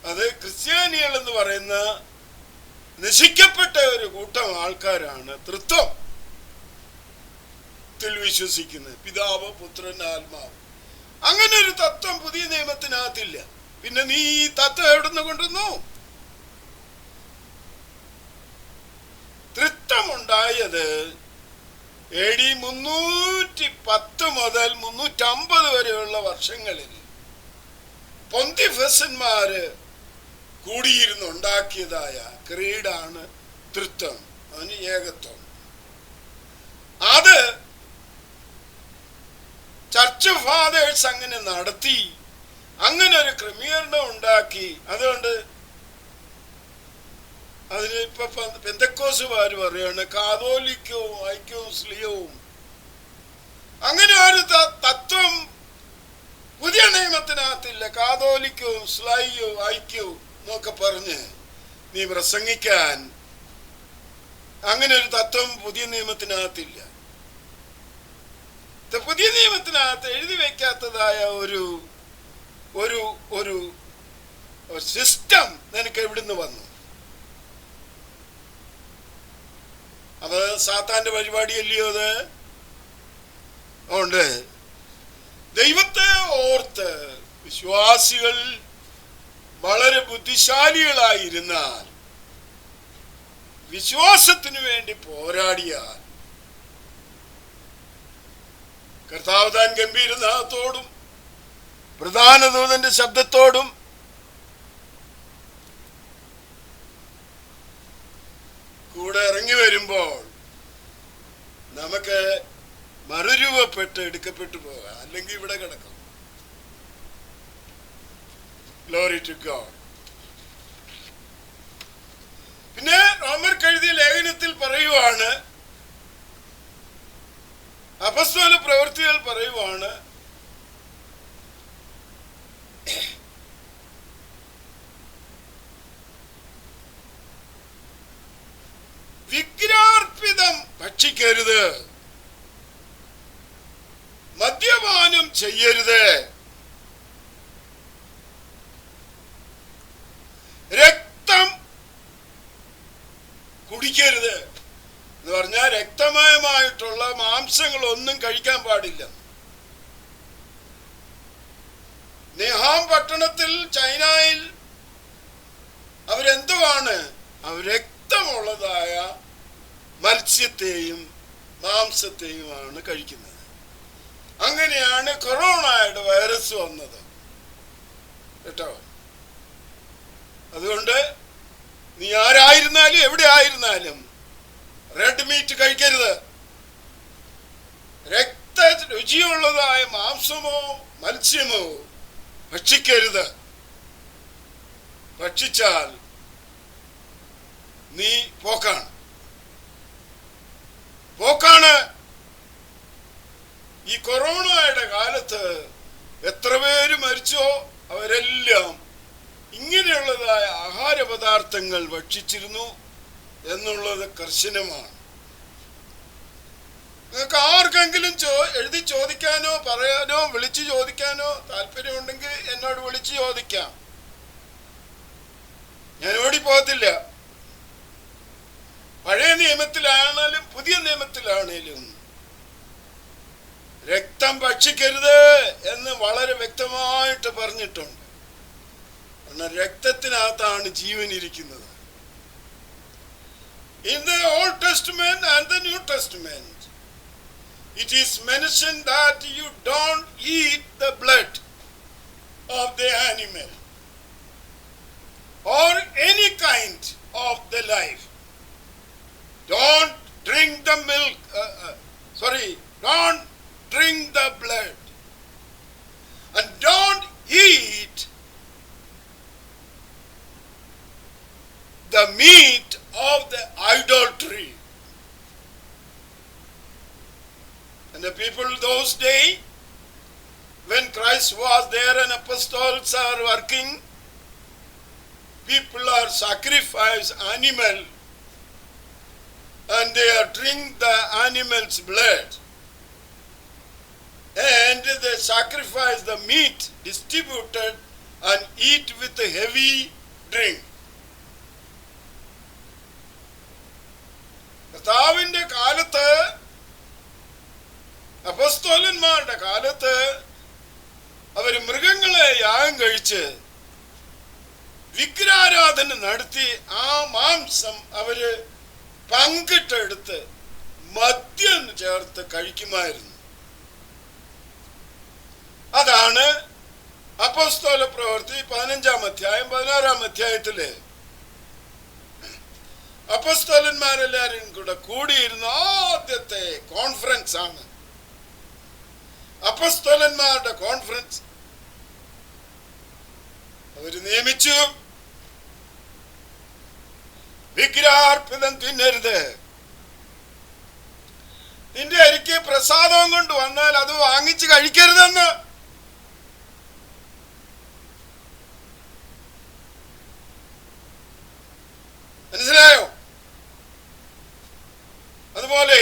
S1: അത് ക്രിസ്ത്യാനികൾ എന്ന് പറയുന്ന നശിക്കപ്പെട്ട ഒരു കൂട്ടം ആൾക്കാരാണ് തൃത്വത്തിൽ വിശ്വസിക്കുന്നത്. പിതാവ്, പുത്രൻ, ആത്മാവ്. അങ്ങനെ ഒരു തത്വം പുതിയ നിയമത്തിനകത്തില്ല. പിന്നെ നീ ഈ തത്വം എവിടുന്ന് കൊണ്ടുവന്നു? തൃത്വമുണ്ടായത് AD 310 മുതൽ 350 വരെയുള്ള വർഷങ്ങളിൽ പൊന്തിഫസന്മാര് കൂടിയിരുന്നുണ്ടാക്കിയതായ ക്രീഡാണ് തൃത്വം. അതിന് ഏകത്വം. അത് ചർച്ച് ഫാദേഴ്സ് അങ്ങനെ നടത്തി, അങ്ങനെ ഒരു ക്രമീകരണം ഉണ്ടാക്കി. അതുകൊണ്ട് അതിന് ഇപ്പൊ പെന്തക്കോസുകാർ പറയാണ് കാതോലിക്കവും ഐക്യവും സ്ലിയവും. അങ്ങനെ ഒരു തത്വം പുതിയ നിയമത്തിനകത്തില്ല. കാതോലിക്കവും സ്ലൈയും ഐക്യവും എന്നൊക്കെ പറഞ്ഞ് നീ പ്രസംഗിക്കാൻ അങ്ങനെ ഒരു തത്വം പുതിയ നിയമത്തിനകത്തില്ല. പുതിയ നിയമത്തിനകത്ത് എഴുതി വെക്കാത്തതായ ഒരു ഒരു ഒരു സിസ്റ്റം നിനക്ക് എവിടുന്ന് വന്നു? അത് സാത്താന്റെ പരിപാടിയല്ലയോ അത്? അതുകൊണ്ട് ദൈവത്തെ ഓർത്ത് വിശ്വാസികൾ വളരെ ബുദ്ധിശാലികളായിരുന്നാൽ, വിശ്വാസത്തിനു വേണ്ടി പോരാടിയാൽ, കർത്താവ് താൻ ഗംഭീരനാഥത്തോടും പ്രധാന ദൂതന്റെ ശബ്ദത്തോടും കൂടെ ഇറങ്ങി വരുമ്പോൾ നമുക്ക് മറുരൂപപ്പെട്ട് എടുക്കപ്പെട്ടു പോകാം, അല്ലെങ്കിൽ ഇവിടെ കിടക്കും. Glory to God. പിന്നെ റോമർക്ക് എഴുതിയ ലേഖനത്തിൽ പറയുവാണ്, അപ്പസ്തോല പ്രവൃത്തികൾ പറയുവാണ്, വിഗ്രഹാർപ്പിതം ഭക്ഷിക്കരുത്, മദ്യപാനം ചെയ്യരുത്, രക്തം കുടിക്കരുത് എന്ന് പറഞ്ഞാൽ രക്തമയമായിട്ടുള്ള മാംസങ്ങളൊന്നും കഴിക്കാൻ പാടില്ല. നെഹാം പട്ടണത്തിൽ ചൈനയിൽ അവരെന്തുവാണ്? അവർ രക്തമുള്ളതായ മത്സ്യത്തെയും മാംസത്തെയുമാണ് കഴിക്കുന്നത്. അങ്ങനെയാണ് കൊറോണയുടെ വൈറസ് വന്നത് കേട്ടോ. അതുകൊണ്ട് നീ ആരായിരുന്നാലും എവിടെ ആയിരുന്നാലും റെഡ് മീറ്റ് കഴിക്കരുത്. രക്ത രുചിയുള്ളതായ മാംസമോ മത്സ്യമോ ഭക്ഷിക്കരുത്. ഭക്ഷിച്ചാൽ നീ പോക്കാണ്. ഈ കൊറോണയുടെ കാലത്ത് എത്ര പേര് മരിച്ചോ അവരെല്ലാം ഇങ്ങനെയുള്ളതായ ആഹാര പദാർത്ഥങ്ങൾ ഭക്ഷിച്ചിരുന്നു എന്നുള്ളത് കർശനമാണ്. നിങ്ങൾക്ക് ആർക്കെങ്കിലും എഴുതി ചോദിക്കാനോ പറയാനോ വിളിച്ചു ചോദിക്കാനോ താല്പര്യമുണ്ടെങ്കിൽ എന്നോട് വിളിച്ചു ചോദിക്കാം. ഞാൻ ഓടിപ്പോകത്തില്ല. പഴയ നിയമത്തിലാണേലും പുതിയ നിയമത്തിലാണേലും രക്തം ഭക്ഷിക്കരുത് എന്ന് വളരെ വ്യക്തമായിട്ട് പറഞ്ഞിട്ടുണ്ട്. കാരണം രക്തത്തിനകത്താണ് ജീവൻ ഇരിക്കുന്നത്. In the Old Testament and the New Testament, it is mentioned that you don't eat the blood of the animal or any kind of the life. Don't drink the milk. Don't drink the blood, and don't eat the meat of the idolatry. And the people those days, when Christ was there and apostles are working, are sacrifice animal and they are drink the animal's blood and they sacrifice the meat distributed and eat with a heavy drink. കർത്താവിന്റെ കാലത്ത്, അപ്പോസ്തലന്മാരുടെ കാലത്ത് അവര് മൃഗങ്ങളെ യാഗം കഴിച്ച് വിഗ്രഹാരാധന നടത്തി ആ മാംസം അവര് പങ്കിട്ടെടുത്ത് മദ്യം ചേർത്ത് കഴിക്കുമായിരുന്നു. അതാണ് അപ്പോസ്തല പ്രവൃത്തി 15-ാം അധ്യായം 16-ാം അധ്യായത്തില് അപ്പോസ്തലന്മാരെല്ലാരും കൂടെ കൂടിയിരുന്ന ആദ്യത്തെ കോൺഫറൻസ് ആണ്. അപ്പോസ്തലന്മാരുടെ കോൺഫറൻസ് അവര് നിയമിച്ചു, വിഗ്രഹാർപ്പിതം തിന്നരുത്, നിന്റെ അരിക്ക് പ്രസാദം കൊണ്ട് വന്നാൽ അത് വാങ്ങിച്ച് കഴിക്കരുതെന്ന്. മനസ്സിലായോ? അതുപോലെ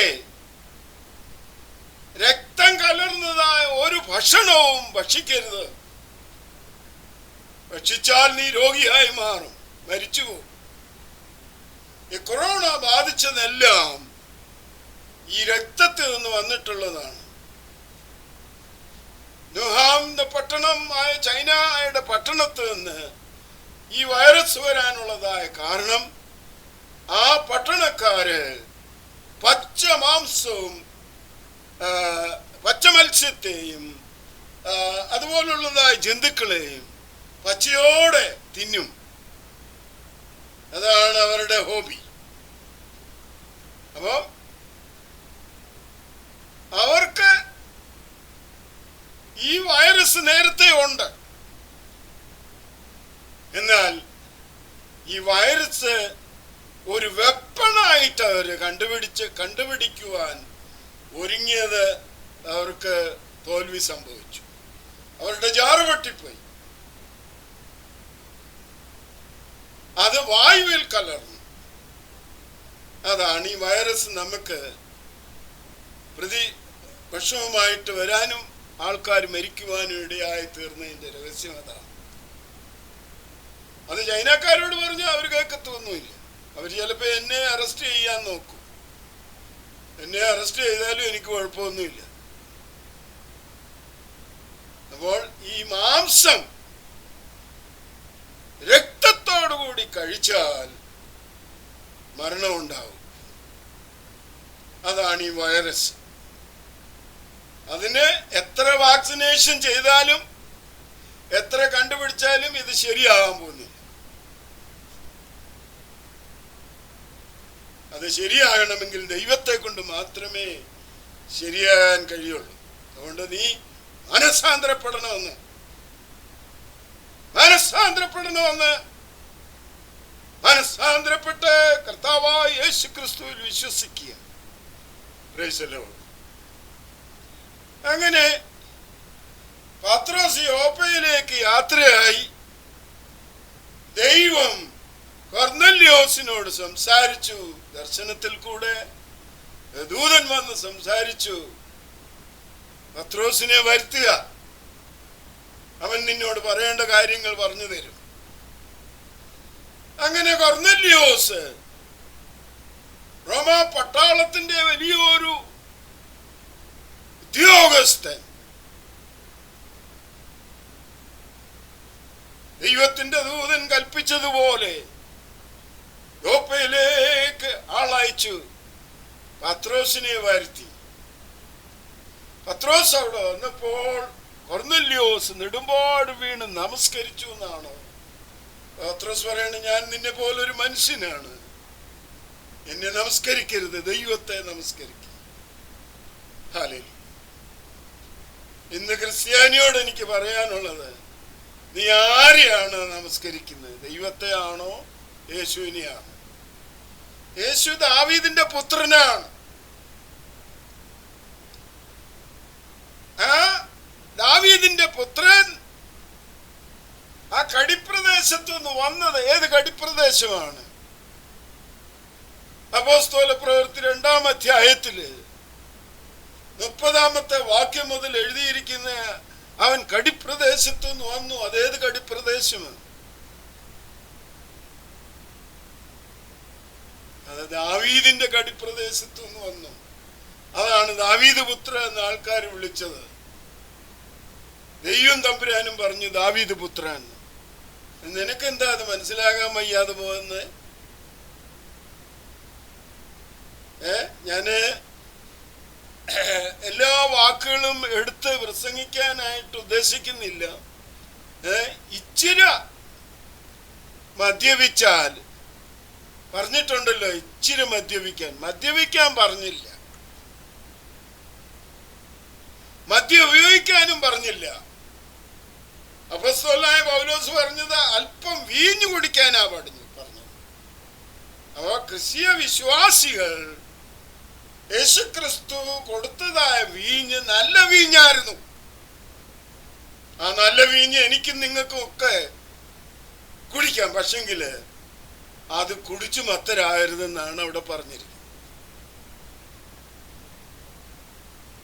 S1: രക്തം കലർന്നതായ ഒരു ഭക്ഷണവും ഭക്ഷിക്കരുത്, ഭക്ഷിച്ചാൽ നീ രോഗിയായി മാറും, മരിച്ചുപോകും. ഈ കൊറോണ ബാധിച്ചതെല്ലാം ഈ രക്തത്തിൽ നിന്ന് വന്നിട്ടുള്ളതാണ്. വുഹാൻ പട്ടണം ആയ ചൈനയുടെ പട്ടണത്തിൽ നിന്ന് ഈ വൈറസ് വരാനുള്ളതായ കാരണം ആ പട്ടണക്കാര് പച്ച മാംസവും പച്ച മത്സ്യത്തെയും അതുപോലുള്ളതായ ജന്തുക്കളെയും പച്ചയോടെ തിന്നും. അതാണ് അവരുടെ ഹോബി. അപ്പോ അവർക്ക് ഈ വൈറസ് നേരത്തെ ഉണ്ട്. എന്നാൽ ഈ വൈറസ് ഒരു വെപ്പണായിട്ട് അവർ കണ്ടുപിടിക്കുവാൻ ഒരുങ്ങിയത് അവർക്ക് തോൽവി സംഭവിച്ചു. അവരുടെ ജാറ് പൊട്ടിപ്പോയി. അത് വായുവിൽ കലർന്നു. അതാണ് ഈ വൈറസ് നമുക്ക് പ്രതിപക്ഷവുമായിട്ട് വരാനും ആൾക്കാർ മരിക്കുവാനും ഇടയായി തീർന്നതിന്റെ രഹസ്യം അതാണ്. അത് ചൈനക്കാരോട് പറഞ്ഞാൽ അവർ കേൾക്കത്തൊന്നുമില്ല. അവർ ചിലപ്പോൾ എന്നെ അറസ്റ്റ് ചെയ്യാൻ നോക്കും. എന്നെ അറസ്റ്റ് ചെയ്താലും എനിക്ക് കുഴപ്പമൊന്നുമില്ല. അപ്പോൾ ഈ മാംസം രക്തത്തോടുകൂടി കഴിച്ചാൽ മരണമുണ്ടാവും. അതാണ് ഈ വൈറസ്. അതിന് എത്ര വാക്സിനേഷൻ ചെയ്താലും എത്ര കണ്ടുപിടിച്ചാലും ഇത് ശരിയാകാൻ പോകുന്നില്ല. അത് ശരിയാകണമെങ്കിൽ ദൈവത്തെ കൊണ്ട് മാത്രമേ ശരിയാകാൻ കഴിയുള്ളൂ. അതുകൊണ്ട് നീ മനസ്സാന്തരപ്പെടണമെന്ന് മനസ്സാന്തരപ്പെട്ട് കർത്താവായ യേശു ക്രിസ്തുവിൽ വിശ്വസിക്കുക. Praise the Lord. അങ്ങനെ പത്രോസ് യോപ്പയിലേക്ക് യാത്രയായി. ദൈവം കൊർന്നല്യോസിനോട് സംസാരിച്ചു. ദർശനത്തിൽ കൂടെ ദൂതൻ വന്ന് സംസാരിച്ചു, പത്രോസിനെ വരുത്തുക, അവൻ നിന്നോട് പറയേണ്ട കാര്യങ്ങൾ പറഞ്ഞു തരും. അങ്ങനെ കൊർന്നല്യോസ് റോമാ പട്ടാളത്തിന്റെ വലിയൊരു ഉദ്യോഗസ്ഥൻ, ദൈവത്തിന്റെ ദൂതൻ കൽപ്പിച്ചതുപോലെ യോപ്പയിലേക്ക് ആളയച്ചു പത്രോസിനെ വരുത്തി. പത്രോസ് അവിടെ വന്നപ്പോൾ കൊർന്നല്യോസ് നെടുമ്പാട് വീണ് നമസ്കരിച്ചു എന്നാണ് പത്രോസ് പറയണത്. ഞാൻ നിന്നെ പോലൊരു മനുഷ്യനാണ്, എന്നെ നമസ്കരിക്കരുത്, ദൈവത്തെ നമസ്കരിക്കുക. ഹല്ലേലൂയ. ഇന്ന് ക്രിസ്ത്യാനിയോട് എനിക്ക് പറയാനുള്ളത്, നീ ആരെയാണ് നമസ്കരിക്കുന്നത്? ദൈവത്തെ ആണോ യേശുവിനെയാണോ? യേശു ദാവീദിന്റെ പുത്രനാണ്. ആ ദാവീദിന്റെ പുത്രൻ ആ കടിപ്രദേശത്തു നിന്ന് വന്നത് ഏത് കടിപ്രദേശമാണ്? അപ്പോസ്തല പ്രവൃത്തി 2-ാം അധ്യായത്തില് 30-ാമത്തെ വാക്യം മുതൽ എഴുതിയിരിക്കുന്ന അവൻ കടിപ്രദേശത്തു നിന്ന് വന്നു. അതേത് കടിപ്രദേശമാണ്? അത് ദാവീദിന്റെ കടിപ്രദേശത്തു നിന്ന് വന്നു. അതാണ് ദാവീദ് പുത്ര എന്ന ആൾക്കാർ വിളിച്ചത്. ദൈവം തമ്പുരാനും പറഞ്ഞു ദാവീദ് പുത്ര എന്ന്. നിനക്കെന്താ അത് മനസ്സിലാകാൻ വയ്യാതെ പോകുന്നത്? ഞാന് എല്ലാ വാക്കുകളും എടുത്ത് പ്രസംഗിക്കാനായിട്ട് ഉദ്ദേശിക്കുന്നില്ല. ഇച്ചിരി മദ്യപിച്ചാൽ പറഞ്ഞിട്ടുണ്ടല്ലോ, ഇച്ചിരി മദ്യപിക്കാൻ പറഞ്ഞില്ല, മദ്യം ഉപയോഗിക്കാനും പറഞ്ഞില്ല. അപ്പോസ്തലനായ പൗലോസ് പറഞ്ഞത് അല്പം വീഞ്ഞു കുടിക്കാനാ പറഞ്ഞത്. അപ്പൊ ക്രിസ്തീയ വിശ്വാസികൾ യേശുക്രിസ്തു കൊടുത്തതായ വീഞ്ഞ് നല്ല വീഞ്ഞായിരുന്നു. ആ നല്ല വീഞ്ഞ് എനിക്കും നിങ്ങൾക്കും ഒക്കെ കുടിക്കാം. പക്ഷെങ്കില് അത് കുടിച്ചു മത്തരാകരുതെന്നാണ് അവിടെ പറഞ്ഞിരിക്കുന്നത്.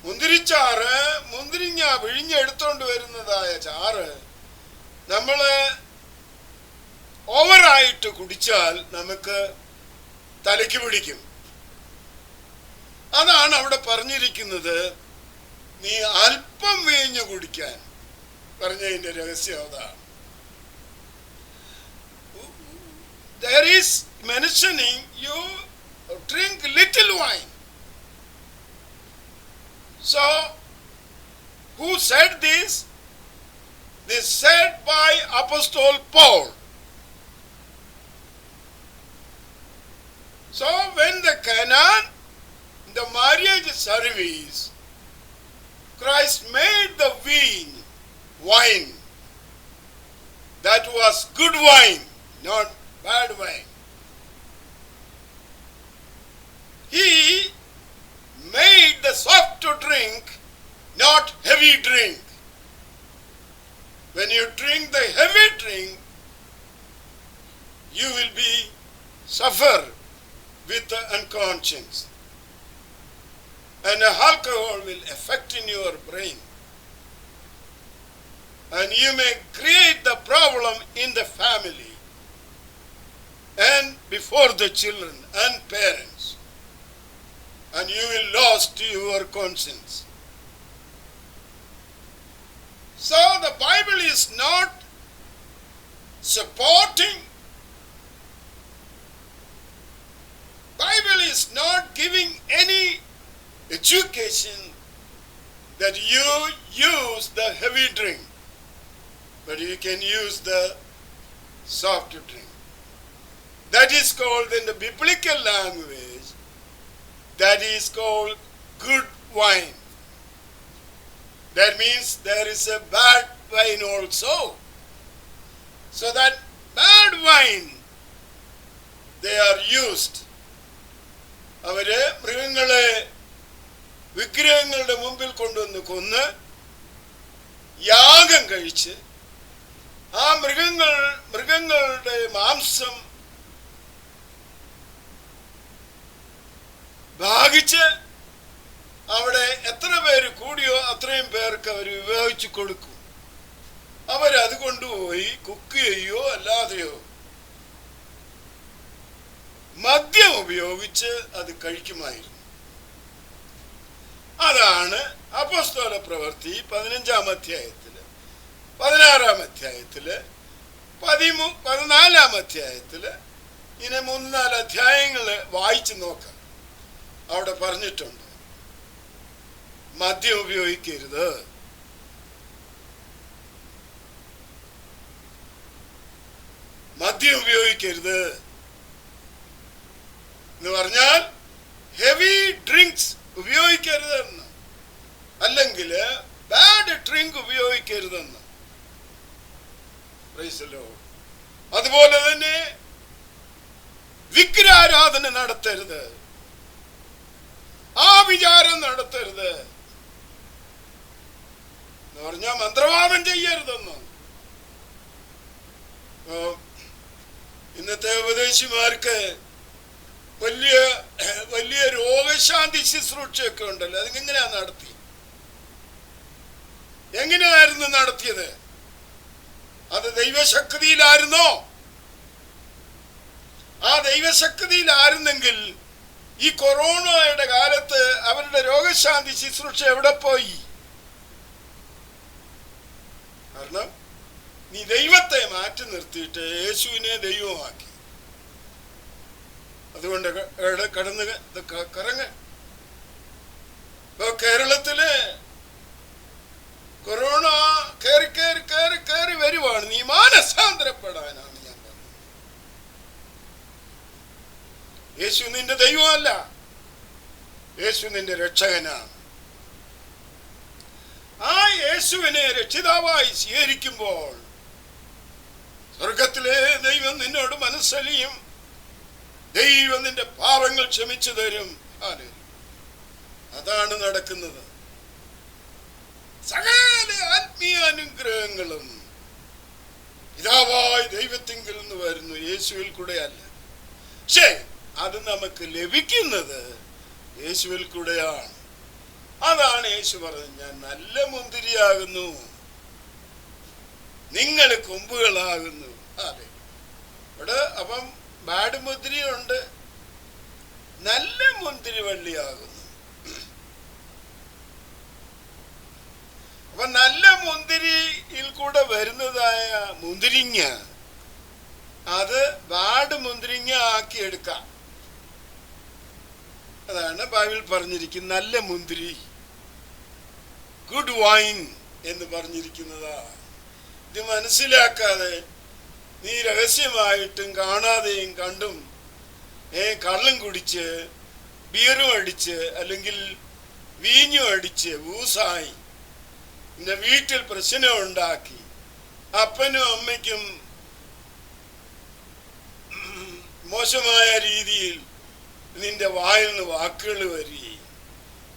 S1: മുന്തിരിച്ചാറ്, മുന്തിരിങ്ങ വിഴിഞ്ഞെടുത്തോണ്ട് വരുന്നതായ ചാറ് നമ്മള് ഓവറായിട്ട് കുടിച്ചാൽ നമുക്ക് തലയ്ക്ക് പിടിക്കും. അതാണ് അവിടെ പറഞ്ഞിരിക്കുന്നത്. നീ അല്പം വീഞ്ഞു കുടിക്കാൻ പറഞ്ഞതിന്റെ രഹസ്യം അതാണ്. There is mentioning you drink little wine. So, who said this? This said by Apostle Paul. So, when the Canaan, the marriage service, Christ made the wine. That was good wine, not bad wine. He made the soft to drink, not heavy drink. When you drink the heavy drink, you will suffer with the unconscious. And alcohol will affect in your brain. And you may create the problem in the family and before the children and parents. And you will lose your conscience. So the Bible is not supporting, Bible is not giving any education that you use the heavy drink, but you can use the soft drink. That is called in the biblical language, that is called good wine. That means there is a bad wine also. So that bad wine, they are used. അവര് മൃഗങ്ങളെ വിഗ്രഹങ്ങളുടെ മുമ്പിൽ കൊണ്ടുവന്ന് കൊന്ന് യാഗം കഴിച്ച് ആ മൃഗങ്ങളുടെ മാംസം ഭാഗിച്ച് അവിടെ എത്ര പേര് കൂടിയോ അത്രയും പേർക്ക് അവർ വിഭജിച്ചു കൊടുക്കും. അവരത് കൊണ്ടുപോയി കുക്ക് ചെയ്യോ അല്ലാതെയോ മദ്യം ഉപയോഗിച്ച് അത് കഴിക്കുമായിരുന്നു. അതാണ് അപ്പോസ്തല പ്രവൃത്തി 15-ാം അധ്യായത്തില്, 16-ാം അധ്യായത്തില്, 14-ാം അധ്യായത്തില്, ഇങ്ങനെ 3-4 അധ്യായങ്ങള് വായിച്ചു നോക്കാം. അവിടെ പറഞ്ഞിട്ടുണ്ട് മദ്യം ഉപയോഗിക്കരുത്. മദ്യം ഉപയോഗിക്കരുത് എന്ന് പറഞ്ഞാൽ ഹെവി ഡ്രിങ്ക്സ് ഉപയോഗിക്കരുതെന്ന്, അല്ലെങ്കിൽ ബാഡ് ഡ്രിങ്ക് ഉപയോഗിക്കരുതെന്ന്. അതുപോലെ തന്നെ വിഗ്രഹാരാധന നടത്തരുത്, ആ വിചാരം നടത്തരുത് എന്ന് പറഞ്ഞാൽ മന്ത്രവാദം ചെയ്യരുതെന്ന്. ഇന്നത്തെ ഉപദേശിമാർക്ക് വലിയ വലിയ രോഗശാന്തി ശുശ്രൂഷയൊക്കെ ഉണ്ടല്ലോ. അതെങ്ങനെയാ നടത്തി? എങ്ങനെയായിരുന്നു നടത്തിയത്? അത് ദൈവശക്തിയിലായിരുന്നോ? ആ ദൈവശക്തിയിലായിരുന്നെങ്കിൽ ഈ കൊറോണയുടെ കാലത്ത് അവരുടെ രോഗശാന്തി ശുശ്രൂഷ എവിടെ പോയി? കാരണം നീ ദൈവത്തെ മാറ്റി നിർത്തിയിട്ട് യേശുവിനെ ദൈവമാക്കി. അതുകൊണ്ട് കടന്ന് കറങ്ങ. ഇപ്പൊ കേരളത്തില് കൊറോണ കയറി കയറി കയറി കയറി വരുവാണ്. നീ മാനസാന്തരപ്പെടാനാണ് ഞാൻ പറഞ്ഞത്. യേശു നിന്റെ ദൈവമല്ല, യേശു നിന്റെ രക്ഷകനാണ്. ആ യേശുവിനെ രക്ഷിതാവായി സ്വീകരിക്കുമ്പോൾ സ്വർഗത്തിലെ ദൈവം നിന്നോട് മനസ്സലിയും. ദൈവം നിന്റെ പാപങ്ങൾ ക്ഷമിച്ചു തരും. അതാണ് നടക്കുന്നത്. സകല ആത്മീയ അനുഗ്രഹങ്ങളും പിതാവായ ദൈവത്തിങ്കിൽ നിന്ന് വരുന്നു, യേശുവിൽ കൂടെയല്ല. പക്ഷേ അത് നമുക്ക് ലഭിക്കുന്നത് യേശുവിൽ കൂടെയാണ്. അതാണ് യേശു പറഞ്ഞത്, ഞാൻ നല്ല മുന്തിരിയാകുന്നു, നിങ്ങൾ കൊമ്പുകളാകുന്നു. അതെ, ഇവിടെ അപ്പം ബാഡ് മുന്തിരിയുണ്ട്, നല്ല മുന്തിരി വള്ളിയാകുന്നു. അപ്പൊ നല്ല മുന്തിരിയിൽ കൂടെ വരുന്നതായ മുന്തിരിങ്ങ അത് ബാഡ് മുന്തിരിങ്ങ ആക്കി എടുക്കാം. അതാണ് ബൈബിൾ പറഞ്ഞിരിക്കുന്നത്. നല്ല മുന്തിരി, ഗുഡ് വൈൻ എന്ന് പറഞ്ഞിരിക്കുന്നതാ. ഇത് മനസ്സിലാക്കാതെ നീ രഹസ്യമായിട്ടും കാണാതെയും കണ്ടും കള്ളും കുടിച്ച് ബിയറും അടിച്ച് അല്ലെങ്കിൽ വീഞ്ഞും അടിച്ച് ഊസായി നിന്റെ വീട്ടിൽ പ്രശ്നം ഉണ്ടാക്കി അപ്പനും അമ്മയ്ക്കും മോശമായ രീതിയിൽ നിന്റെ വായിൽ നിന്ന് വാക്കുകൾ വരികയും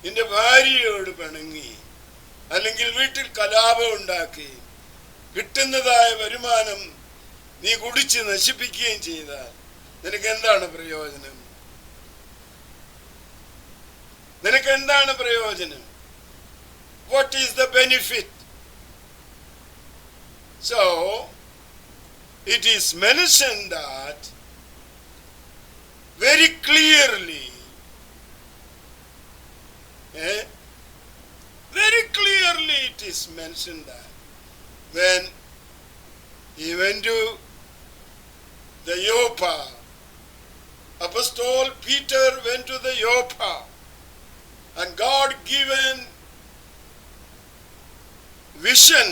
S1: നിന്റെ ഭാര്യയോട് പിണങ്ങി അല്ലെങ്കിൽ വീട്ടിൽ കലാപം ഉണ്ടാക്കി കിട്ടുന്നതായ വരുമാനം നീ കുടിച്ച് നശിപ്പിക്കുകയും ചെയ്താൽ നിനക്ക് എന്താണ് പ്രയോജനം? നിനക്ക് എന്താണ് പ്രയോജനം? What is the benefit? So it is mentioned that very clearly, very clearly it is mentioned that when he went to the Joppa, Apostle Peter went to the Joppa, and God given vision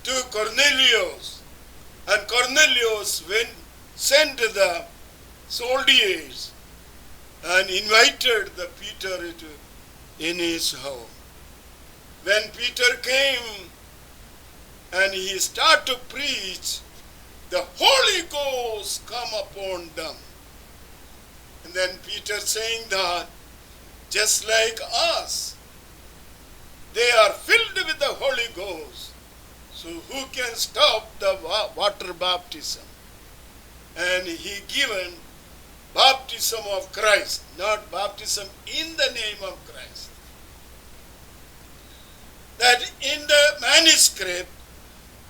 S1: to Cornelius, and Cornelius sent the soldiers and invited the Peter in his home. When Peter came and he started to preach, the Holy Ghost come upon them. And then Peter saying that just like us, they are filled with the Holy Ghost. So who can stop the water baptism? And he given baptism of Christ, not baptism in the name of Christ. That in the manuscript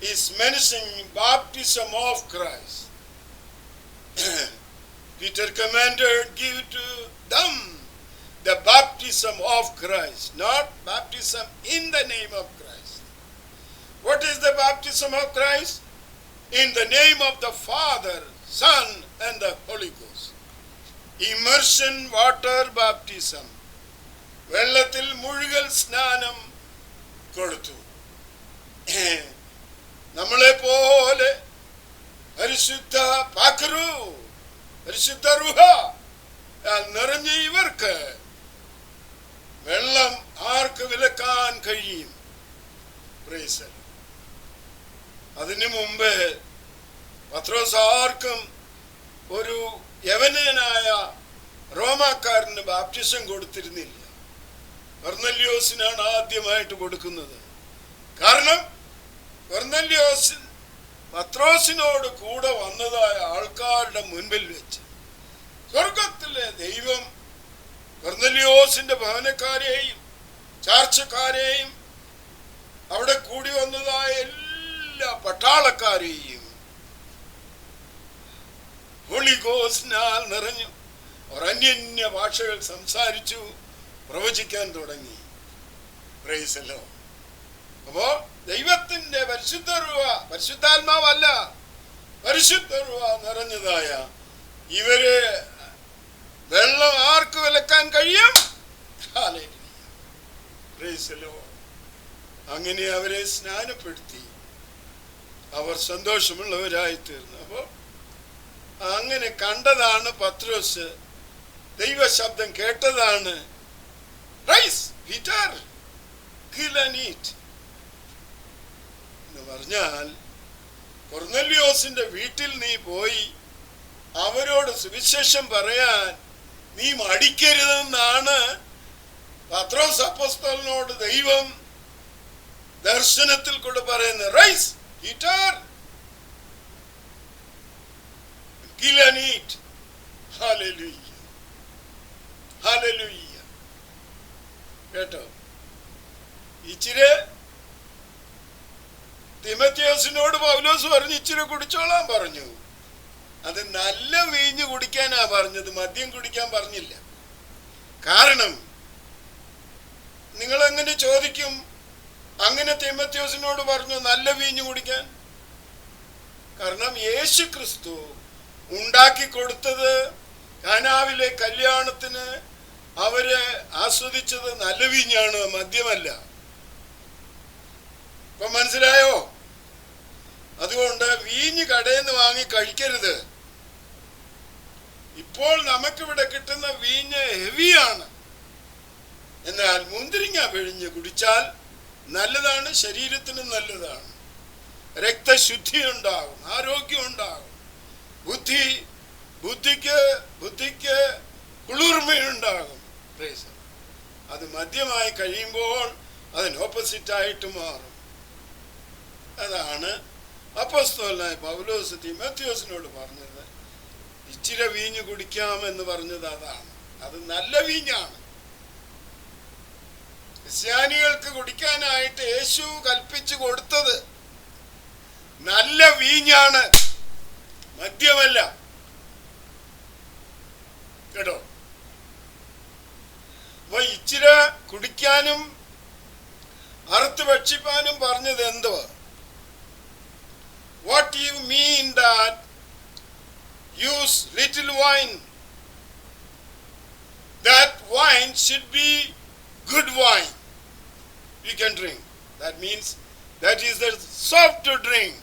S1: is mentioning baptism of Christ. Peter commanded, give to them the baptism of Christ, not baptism in the name of Christ. What is the baptism of Christ? In the name of the Father, Son, and the Holy Ghost. Immersion water baptism. വെള്ളത്തിൽ മുഴുകൽ സ്നാനം കൊടുത്തു. നമ്മളെ പോലെ പരിശുദ്ധ പാക്കരു, പരിശുദ്ധ റുഹ നിറഞ്ഞ ഇവർക്ക് വെള്ളം ആർക്ക് വിലക്കാൻ കഴിയും? അതിനു മുമ്പ് പത്രോസ് ആർക്കും ഒരു യവനനായ റോമാക്കാരന് ബാപ്റ്റിസം കൊടുത്തിരുന്നില്ല. കൊർന്നല്യോസിനാണ് ആദ്യമായിട്ട് കൊടുക്കുന്നത്. കാരണം കൊർന്നല്യോസ് പത്രോസിനോട് കൂടെ വന്നതായ ആൾക്കാരുടെ മുൻപിൽ വെച്ച് സ്വർഗത്തിലെ ദൈവം കൊർന്നല്യോസിന്റെ ഭവനക്കാരെയും ചാർച്ചക്കാരെയും അവിടെ കൂടി വന്നതായ എല്ലാ പട്ടാളക്കാരെയും ഹോളി ഗോസ്റ്റിനാൽ നിറഞ്ഞു. അവർ അന്യന്യ ഭാഷകൾ സംസാരിച്ചു, പ്രവചിക്കാൻ തുടങ്ങി. Praise the Lord. അപ്പോ ദൈവത്തിന്റെ പരിശുദ്ധാത്മാവല്ല, പരിശുദ്ധ നിറഞ്ഞതായ ഇവര് വെള്ളം ആർക്ക് വിലക്കാൻ കഴിയും? Praise the Lord. അങ്ങനെ അവരെ സ്നാനപ്പെടുത്തി അവർ സന്തോഷമുള്ളവരായി തീർന്നു. അപ്പോൾ അങ്ങനെ കണ്ടതാണ് പത്രോസ്, ദൈവശബ്ദം കേട്ടതാണ്. Rise Peter, kill and eat എന്ന് പറഞ്ഞാൽ, കൊർന്നല്യോസിന്റെ വീട്ടിൽ നീ പോയി അവരോട് സുവിശേഷം പറയാൻ നീ മടിക്കരുതെന്നാണ് പത്രോസ് അപ്പോസ്തലനോട് ദൈവം ദർശനത്തിൽ കൂടെ പറയുന്നത്. Rise Peter, kill and eat. Hallelujah. Hallelujah. കേട്ടോ? ഇച്ചിരി തിമോഥെയോസിനോട് പൗലോസ് പറഞ്ഞു ഇച്ചിരി കുടിച്ചോളാൻ പറഞ്ഞു. അത് നല്ല വീഞ്ഞ് കുടിക്കാനാ പറഞ്ഞത്, മദ്യം കുടിക്കാൻ പറഞ്ഞില്ല. കാരണം നിങ്ങൾ എങ്ങനെ ചോദിക്കും, അങ്ങനെ തിമോഥെയോസിനോട് പറഞ്ഞു നല്ല വീഞ്ഞ് കുടിക്കാൻ? കാരണം യേശു ക്രിസ്തു ഉണ്ടാക്കി കൊടുത്തത് കാനാവിലെ കല്യാണത്തിന് അവര് ആസ്വദിച്ചത് നല്ല വീഞ്ഞാണ്, മദ്യമല്ല. ഇപ്പൊ മനസ്സിലായോ? അതുകൊണ്ട് വീഞ്ഞ് കടയിൽ നിന്ന് വാങ്ങി കഴിക്കരുത്. ഇപ്പോൾ നമുക്കിവിടെ കിട്ടുന്ന വീഞ്ഞ് ഹെവിയാണ്. എന്നാൽ മുന്തിരിങ്ങ പിഴിഞ്ഞ് കുടിച്ചാൽ നല്ലതാണ്, ശരീരത്തിന് നല്ലതാണ്. രക്തശുദ്ധി ഉണ്ടാകും, ആരോഗ്യം ഉണ്ടാകും, ബുദ്ധിക്ക് കുളിർമയുണ്ടാകും. അത് മദ്യമായി കഴിയുമ്പോൾ അതിന് ഓപ്പോസിറ്റായിട്ട് മാറും. അതാണ് അപ്പോസ്തലനായ പൗലോസ് തിമോഥെയോസിനോട് പറഞ്ഞത്. ഇച്ചിരി വീഞ്ഞ് കുടിക്കാമെന്ന് പറഞ്ഞത് അതാണ്. അത് നല്ല വീഞ്ഞാണ്. ക്രിസ്ത്യാനികൾക്ക് കുടിക്കാനായിട്ട് യേശു കൽപ്പിച്ചു കൊടുത്തത് നല്ല വീഞ്ഞാണ്, മദ്യമല്ല. കേട്ടോ? അപ്പൊ ഇച്ചിരി കുടിക്കാനും അറുത്ത് ഭക്ഷിപ്പാനും പറഞ്ഞത് എന്തുവാ? What you mean that use little wine? That wine should be good wine you can drink. That means that is the soft drink.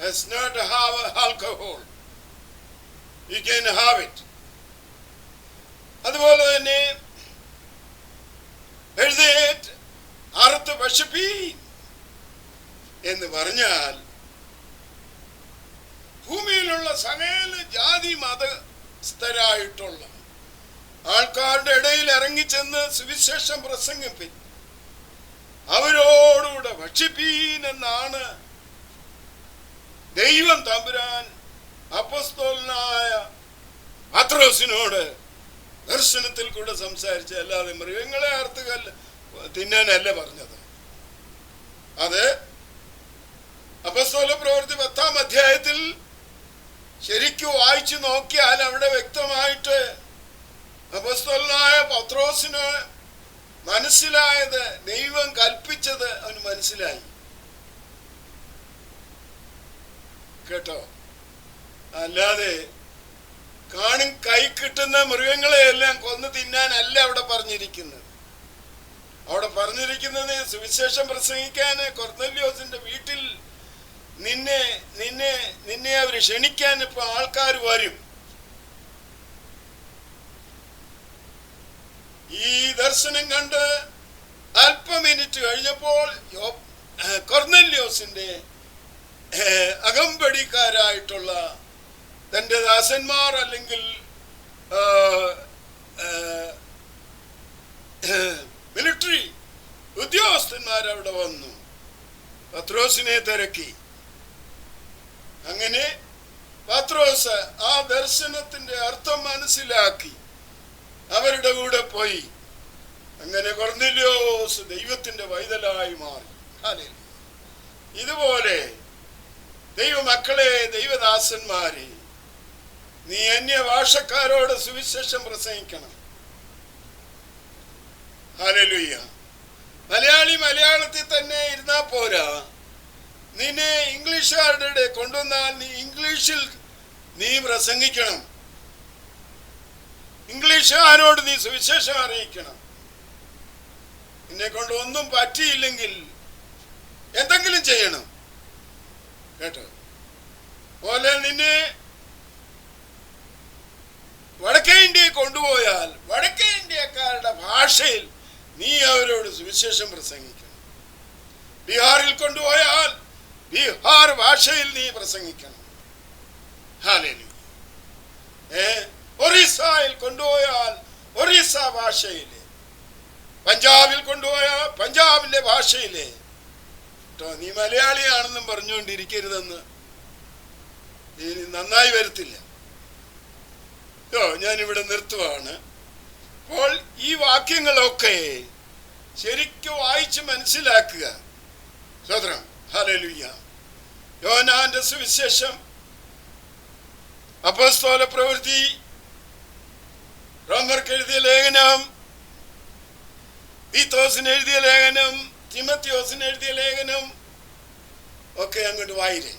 S1: It's not have alcohol. You can have it. അതുപോലെ തന്നെ എഴുന്നേറ്റ് അറുത്ത് ഭക്ഷിപ്പീൻ എന്ന് പറഞ്ഞാൽ ഭൂമിയിലുള്ള സകല ജാതി മതസ്ഥരായിട്ടുള്ള ആൾക്കാരുടെ ഇടയിൽ ഇറങ്ങിച്ചെന്ന് സുവിശേഷം പ്രസംഗിപ്പിൻ, അവരോടുകൂടെ ഭക്ഷിപ്പീൻ എന്നാണ് ദൈവം തമ്പുരാൻ അപ്പോസ്തലനായ പത്രോസിനോട് ദർശനത്തിൽ കൂടെ സംസാരിച്ച. അല്ലാതെ മൃഗങ്ങളെ അറുത്ത് തിന്നാനല്ല പറഞ്ഞത്. അത് അപ്പോസ്തല പ്രവൃത്തി 10-ാം അധ്യായത്തിൽ ശരിക്കും വായിച്ചു നോക്കിയാൽ അവിടെ വ്യക്തമായിട്ട് അപ്പോസ്തലനായ പത്രോസിന് മനസ്സിലായത്, ദൈവം കൽപ്പിച്ചത് അവന് മനസ്സിലായി. കേട്ടോ? അല്ലാതെ കൈ കിട്ടുന്ന മൃഗങ്ങളെയെല്ലാം കൊന്നു തിന്നാനല്ല അവിടെ പറഞ്ഞിരിക്കുന്നത്. അവിടെ പറഞ്ഞിരിക്കുന്നത് സുവിശേഷം പ്രസംഗിക്കാൻ കൊർന്നല്യോസിന്റെ വീട്ടിൽ നിന്നെ അവർ ക്ഷണിക്കാൻ ഇപ്പൊ ആൾക്കാർ വരും. ഈ ദർശനം കണ്ട് അല്പ മിനിറ്റ് കഴിഞ്ഞപ്പോൾ കൊർന്നല്യോസിന്റെ അകമ്പടിക്കാരായിട്ടുള്ള തന്റെ ദാസന്മാർ അല്ലെങ്കിൽ മിലിറ്ററി ഉദ്യോഗസ്ഥന്മാർ അവിടെ വന്നു, പത്രോസിനെ തിരക്കി. അങ്ങനെ പത്രോസ് ആ ദർശനത്തിന്റെ അർത്ഥം മനസ്സിലാക്കി അവരുടെ കൂടെ പോയി. അങ്ങനെ കൊർന്നേല്യോസ് ദൈവത്തിന്റെ പൈതലായി മാറി. ഹല്ലേലൂയ. ഇതുപോലെ ദൈവമക്കളെ, ദൈവദാസന്മാരെ, നീ അന്യഭാഷക്കാരോട് സുവിശേഷം പ്രസംഗിക്കണം. ഹല്ലേലൂയ. മലയാളി മലയാളത്തിൽ തന്നെ ഇരുന്നാ പോരാ. നിന്നെ ഇംഗ്ലീഷുകാരുടെ കൊണ്ടുവന്നാൽ നീ ഇംഗ്ലീഷിൽ നീ പ്രസംഗിക്കണം. ഇംഗ്ലീഷുകാരോട് നീ സുവിശേഷം അറിയിക്കണം. നിന്നെ കൊണ്ട് ഒന്നും പറ്റിയില്ലെങ്കിൽ എന്തെങ്കിലും ചെയ്യണം, കേട്ടോ. പോലെ നിന്നെ വടക്കേ ഇന്ത്യയിൽ കൊണ്ടുപോയാൽ വടക്കേ ഇന്ത്യക്കാരുടെ ഭാഷയിൽ നീ അവരോട് സുവിശേഷം പ്രസംഗിക്കണം. ബീഹാറിൽ കൊണ്ടുപോയാൽ ബീഹാർ ഭാഷയിൽ നീ പ്രസംഗിക്കണം. ഹല്ലേലൂയ. ഒറീസയിൽ കൊണ്ടുപോയാൽ ഒറീസ ഭാഷയിലെ, പഞ്ചാബിൽ കൊണ്ടുപോയാൽ പഞ്ചാബിലെ ഭാഷയിലെ. കേട്ടോ, നീ മലയാളിയാണെന്നും പറഞ്ഞുകൊണ്ടിരിക്കരുതെന്ന്, നന്നായി വരത്തില്ല. ഞാനിവിടെ നിർത്തുവാണ്. അപ്പോൾ ഈ വാക്യങ്ങളൊക്കെ ശരിക്കും വായിച്ച് മനസ്സിലാക്കുക. സ്വതന്ത്രം. ഹല്ലേലൂയ. യോഹന്നാന്റെ സുവിശേഷം, അപ്പോസ്തല പ്രവൃത്തി, റോമർക്ക് എഴുതിയ ലേഖനം, തീത്തോസിന് എഴുതിയ ലേഖനം, തിമോത്തിയോസിന് എഴുതിയ ലേഖനം ഒക്കെ അങ്ങോട്ട് വായിരേ.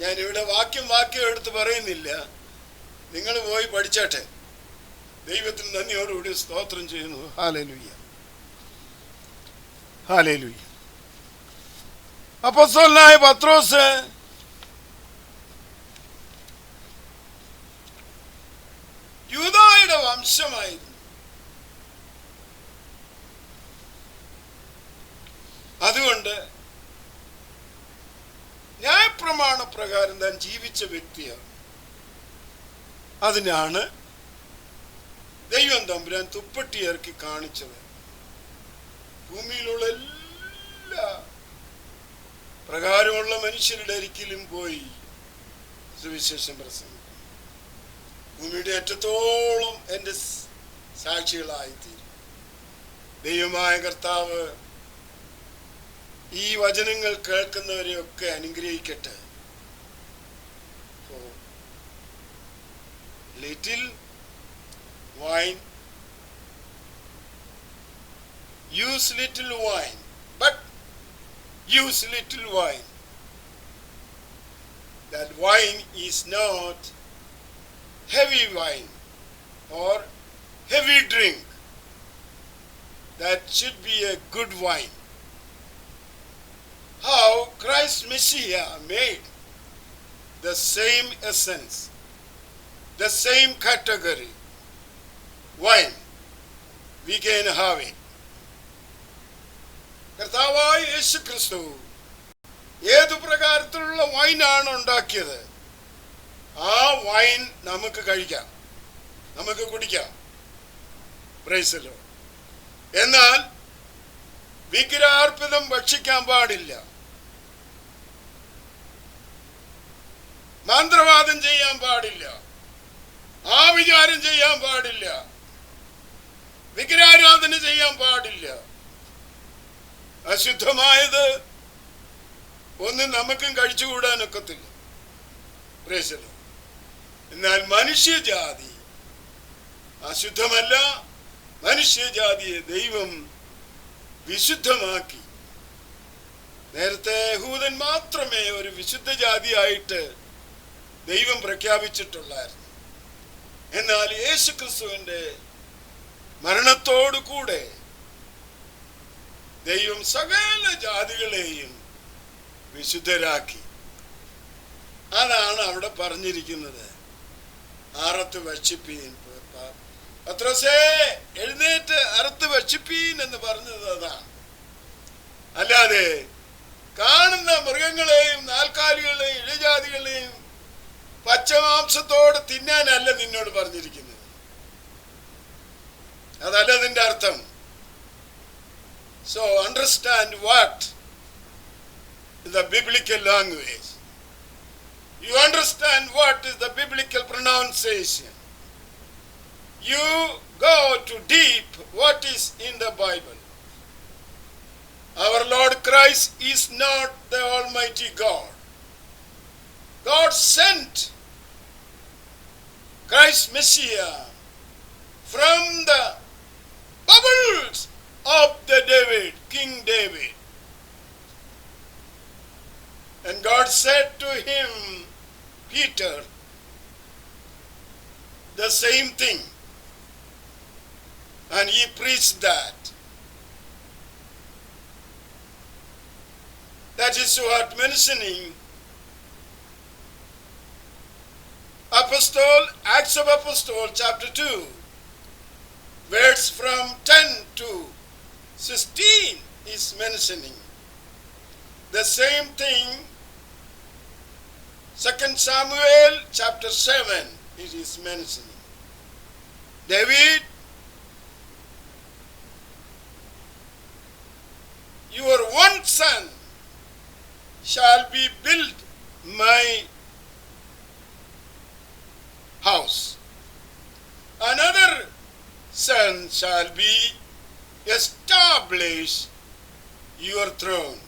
S1: ഞാനിവിടെ വാക്യം എടുത്ത് പറയുന്നില്ല, നിങ്ങൾ പോയി പഠിച്ചാട്ടെ. ദൈവത്തിന് നന്ദിയോടുകൂടി സ്തോത്രം ചെയ്യുന്നു. ഹല്ലേലൂയ. ഹല്ലേലൂയ. അപ്പോസ്തലനായ പത്രോസ് യൂദായുടെ വംശമായിരുന്നു. അതുകൊണ്ട് ന്യായപ്രമാണ പ്രകാരം താൻ ജീവിച്ച വ്യക്തിയാണ്. അതിനാണ് ദൈവം തമ്പുരാൻ തുപ്പട്ടി ഇറക്കി കാണിച്ചത്. ഭൂമിയിലുള്ള എല്ലാ പ്രകാരമുള്ള മനുഷ്യരുടെ അരികിലും പോയി സുവിശേഷം പ്രസംഗിക്കും. ഭൂമിയുടെ അറ്റത്തോളം എൻ്റെ സാക്ഷികളായിത്തീരും. ദൈവമായ കർത്താവ് ഈ വചനങ്ങൾ കേൾക്കുന്നവരെയൊക്കെ അനുഗ്രഹിക്കട്ടെ. Little wine, use little wine, but use little wine. That wine is not heavy wine or heavy drink. That should be a good wine. How Christ Messiah made the same essence, the same category wine, we can have it. കർത്താവായ യേശു ക്രിസ്തു ഏതു പ്രകാരത്തിലുള്ള വൈനാണ് ഉണ്ടാക്കിയത്, ആ വൈൻ നമുക്ക് കഴിക്കാം, നമുക്ക് കുടിക്കാം. Praise the Lord. എന്നാൽ വിഗ്രഹാർപ്പിതം ഭക്ഷിക്കാൻ പാടില്ല, മന്ത്രവാദം ചെയ്യാൻ പാടില്ല, ആവിചാരം ചെയ്യാൻ പാടില്ല, വിഗ്രഹാരാധന ചെയ്യാൻ പാടില്ല. അശുദ്ധമായത് ഒന്നും നമുക്കും കഴിച്ചുകൂടാനൊക്കത്തില്ല. Praise the Lord. എന്നാൽ മനുഷ്യജാതി അശുദ്ധമല്ല, മനുഷ്യജാതിയെ ദൈവം വിശുദ്ധമാക്കി. നേരത്തെ യഹൂദൻ മാത്രമേ ഒരു വിശുദ്ധ ജാതിയായിട്ട് ദൈവം പ്രഖ്യാപിച്ചിട്ടുള്ളായിരുന്നു. എന്നാൽ യേശു ക്രിസ്തുവിന്റെ മരണത്തോടു കൂടെ ദൈവം സകല ജാതികളെയും വിശുദ്ധരാക്കി. അതാണ് അവിടെ പറഞ്ഞിരിക്കുന്നത്. അറുത്ത് ഭക്ഷിപ്പീൻ, പത്രോസേ എഴുന്നേറ്റ് അറുത്ത് ഭക്ഷിപ്പീൻ എന്ന് പറഞ്ഞത് അതാണ്. അല്ലാതെ കാണുന്ന മൃഗങ്ങളെയും നാൽക്കാലികളെയും ഇഴജാതികളെയും പച്ചമാംസത്തോട് തിന്നാനല്ല നിന്നോട് പറഞ്ഞിരിക്കുന്നത്. അതല്ല അതിന്റെ അർത്ഥം. So understand what is the biblical language. pronunciation. You go to deep what is in the Bible. Our Lord Christ is not the Almighty God. God sent Christ Messiah from the bubbles of the David, King David. And God said to him, Peter, the same thing. And he preached that. That is what mentioning Acts of Apostles chapter 2, verse from 10 to 16 is mentioning. The same thing 2 Samuel chapter 7 it is mentioning. David, your one son shall be built my house. Another son shall be establish your throne.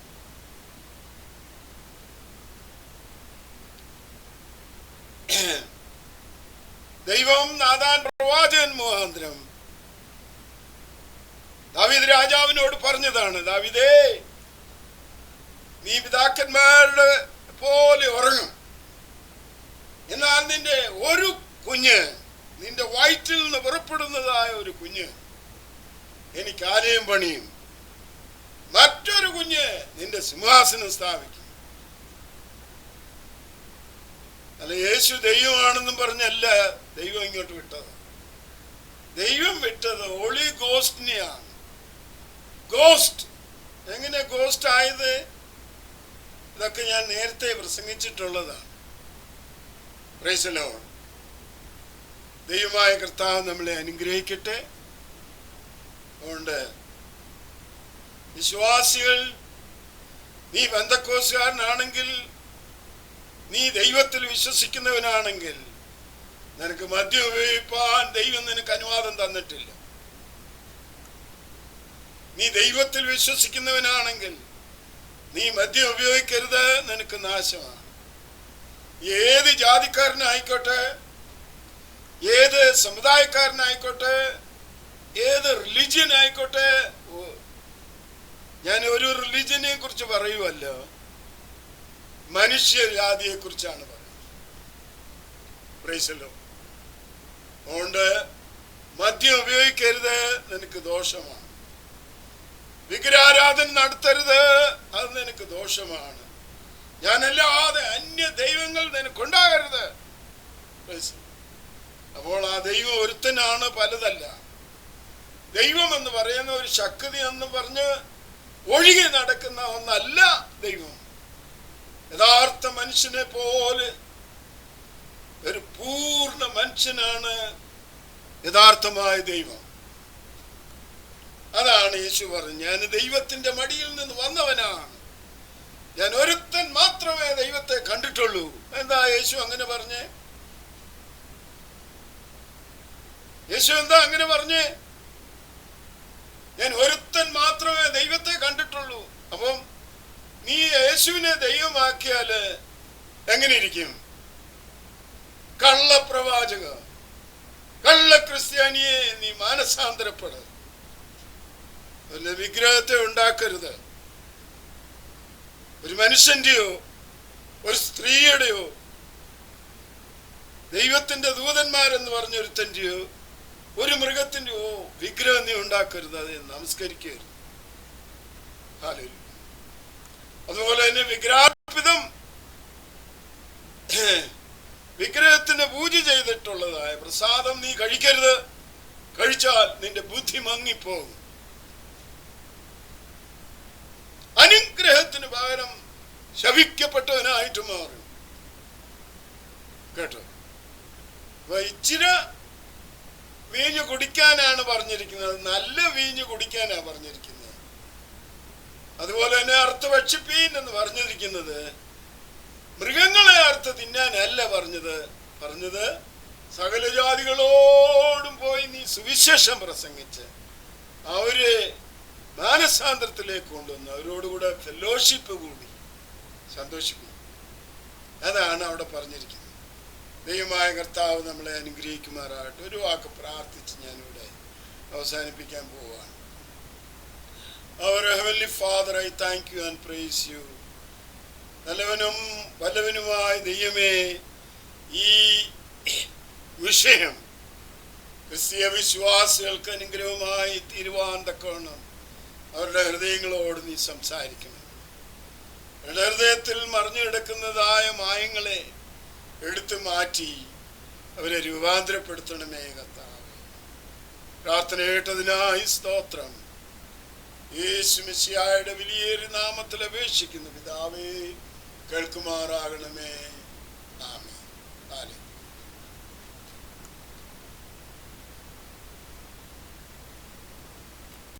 S1: ദൈവം നാഥാൻ പ്രവാചകൻ മുഖാന്തരം ദാവീദ് രാജാവിനോട് പറഞ്ഞതാണ്, ദാവീദേ, നീ പിതാക്കന്മാരുടെ പോലെ ഉറങ്ങും, എന്നാൽ നിന്റെ ഒരു കുഞ്ഞ്, നിന്റെ വയറ്റിൽ നിന്ന് പുറപ്പെടുന്നതായ ഒരു കുഞ്ഞ് എനിക്ക് ആലയം പണിയും, മറ്റൊരു കുഞ്ഞ് നിന്റെ സിംഹാസനം സ്ഥാപിക്കും. അല്ല, യേശു ദൈവമാണെന്നും പറഞ്ഞല്ല ദൈവം ഇങ്ങോട്ട് വിട്ടത്. ദൈവം വിട്ടത് ഹോളി ഗോസ്റ്റിനെയാണ്. ഗോസ്റ്റ് എങ്ങനെ ഗോസ്റ്റ് ആയത്? ഇതൊക്കെ ഞാൻ നേരത്തെ പ്രസംഗിച്ചിട്ടുള്ളതാണ്. Praise the Lord. ദൈവമായ കർത്താവ് നമ്മളെ അനുഗ്രഹിക്കട്ടെ. അതുകൊണ്ട് വിശ്വാസികൾ, നീ പെന്തക്കോസ്തുകാരനാണെങ്കിൽ, നീ ദൈവത്തിൽ വിശ്വസിക്കുന്നവനാണെങ്കിൽ, നിനക്ക് മദ്യം ഉപയോഗിപ്പാൻ ദൈവം നിനക്ക് അനുവാദം തന്നിട്ടില്ല. നീ ദൈവത്തിൽ വിശ്വസിക്കുന്നവനാണെങ്കിൽ നീ മദ്യം ഉപയോഗിക്കരുത്, നിനക്ക് നാശമാണ്. ഏത് ജാതിക്കാരനായിക്കോട്ടെ, ഏത് സമുദായക്കാരനായിക്കോട്ടെ, ഏത് റിലിജിയൻ ആയിക്കോട്ടെ, ഞാൻ ഒരു റിലിജിയനെ കുറിച്ച് പറയുമല്ലോ, മനുഷ്യജാതിയെ കുറിച്ചാണ് പറയുന്നത്. Praise the Lord. അതുകൊണ്ട് മദ്യം ഉപയോഗിക്കരുത്, നിനക്ക് ദോഷമാണ്. വിഗ്രഹാരാധന നടത്തരുത്, അത് നിനക്ക് ദോഷമാണ്. ഞാനല്ലാതെ അന്യ ദൈവങ്ങൾ നിനക്കുണ്ടാകരുത്. അപ്പോൾ ആ ദൈവം ഒരുത്തനാണ്, പലതല്ല. ദൈവം എന്ന് പറയുന്ന ഒരു ശക്തി എന്ന് പറഞ്ഞ് ഒഴുകി നടക്കുന്ന ഒന്നല്ല ദൈവം. യഥാർത്ഥ മനുഷ്യനെ പോലെ ഒരു പൂർണ്ണ മനുഷ്യനാണ് യഥാർത്ഥമായ ദൈവം. അതാണ് യേശു പറഞ്ഞു, ഞാൻ ദൈവത്തിന്റെ മടിയിൽ നിന്ന് വന്നവനാണ്, ഞാൻ ഒരുത്തൻ മാത്രമേ ദൈവത്തെ കണ്ടിട്ടുള്ളൂ. എന്താ യേശു അങ്ങനെ പറഞ്ഞേ? യേശു എന്താ അങ്ങനെ പറഞ്ഞേ? ഞാൻ ഒരുത്തൻ മാത്രമേ ദൈവത്തെ കണ്ടിട്ടുള്ളൂ. അപ്പം നീ യേശുവിനെ ദൈവമാക്കിയാല് എങ്ങനെ ഇരിക്കും? കള്ളപ്രവാചക, കള്ള ക്രിസ്ത്യാനിയെ, നീ മാനസാന്തരപ്പെട. വിഗ്രഹത്തെ ഉണ്ടാക്കരുത്. ഒരു മനുഷ്യന്റെയോ ഒരു സ്ത്രീയുടെയോ ദൈവത്തിന്റെ ദൂതന്മാരെന്ന് പറഞ്ഞൊരുത്തന്റെയോ ഒരു മൃഗത്തിന്റെയോ വിഗ്രഹം നീ ഉണ്ടാക്കരുത്, അത് നമസ്കരിക്കരുത്. ഹല്ലേലൂയ. അതുപോലെ തന്നെ വിഗ്രഹാർപ്പിതം, വിഗ്രഹത്തിന് പൂജ ചെയ്തിട്ടുള്ളതായ പ്രസാദം നീ കഴിക്കരുത്. കഴിച്ചാൽ നിന്റെ ബുദ്ധി മങ്ങിപ്പോകും. അനുഗ്രഹത്തിന് പകരം ശപിക്കപ്പെട്ടവനായിട്ട് മാറും. കേട്ടോ? അപ്പൊ ഇച്ചിരി വീഞ്ഞ് കുടിക്കാനാണ് പറഞ്ഞിരിക്കുന്നത്, നല്ല വീഞ്ഞ് കുടിക്കാനാ പറഞ്ഞിരിക്കുന്നത്. അതുപോലെ തന്നെ അറുത്ത് ഭക്ഷിപ്പീൻ എന്ന് പറഞ്ഞിരിക്കുന്നത് മൃഗങ്ങളെ അറുത്ത് തിന്നാനല്ല പറഞ്ഞത്. സകല ജാതികളോടും പോയി നീ സുവിശേഷം പ്രസംഗിച്ച് അവരെ മാനസാന്തരത്തിലേക്ക് കൊണ്ടുവന്ന് അവരോടുകൂടെ ഫെലോഷിപ്പ് കൂടി സന്തോഷിക്കും. അതാണ് അവിടെ പറഞ്ഞിരിക്കുന്നത്. ദൈവമായ കർത്താവ് നമ്മളെ അനുഗ്രഹിക്കുമാറാകട്ടെ. ഒരു വാക്ക് പ്രാർത്ഥിച്ച് ഞാനിവിടെ അവസാനിപ്പിക്കാൻ പോവുകയാണ്. Our Heavenly Father, I thank you and praise you. നല്ലവനും വല്ലവനുമായ ദൈവമേ, ഈ വിഷയം ക്രിസ്തീയ വിശ്വാസികൾക്ക് അനുഗ്രഹമായി തീരുവാൻ തക്കവണ്ണം അവരുടെ ഹൃദയങ്ങളോട് നീ സംസാരിക്കണം. അവരുടെ ഹൃദയത്തിൽ മറിഞ്ഞു കിടക്കുന്നതായ മായങ്ങളെ എടുത്തു മാറ്റി അവരെ രൂപാന്തരപ്പെടുത്തണമേ കർത്താവേ. പ്രാർത്ഥന കേട്ടതിനായി സ്തോത്രം. യേശു മിശിഹായുടെ വലിയൊരു നാമത്തിൽ അപേക്ഷിക്കുന്നു പിതാവേ, കേൾക്കുമാറാകണമേ.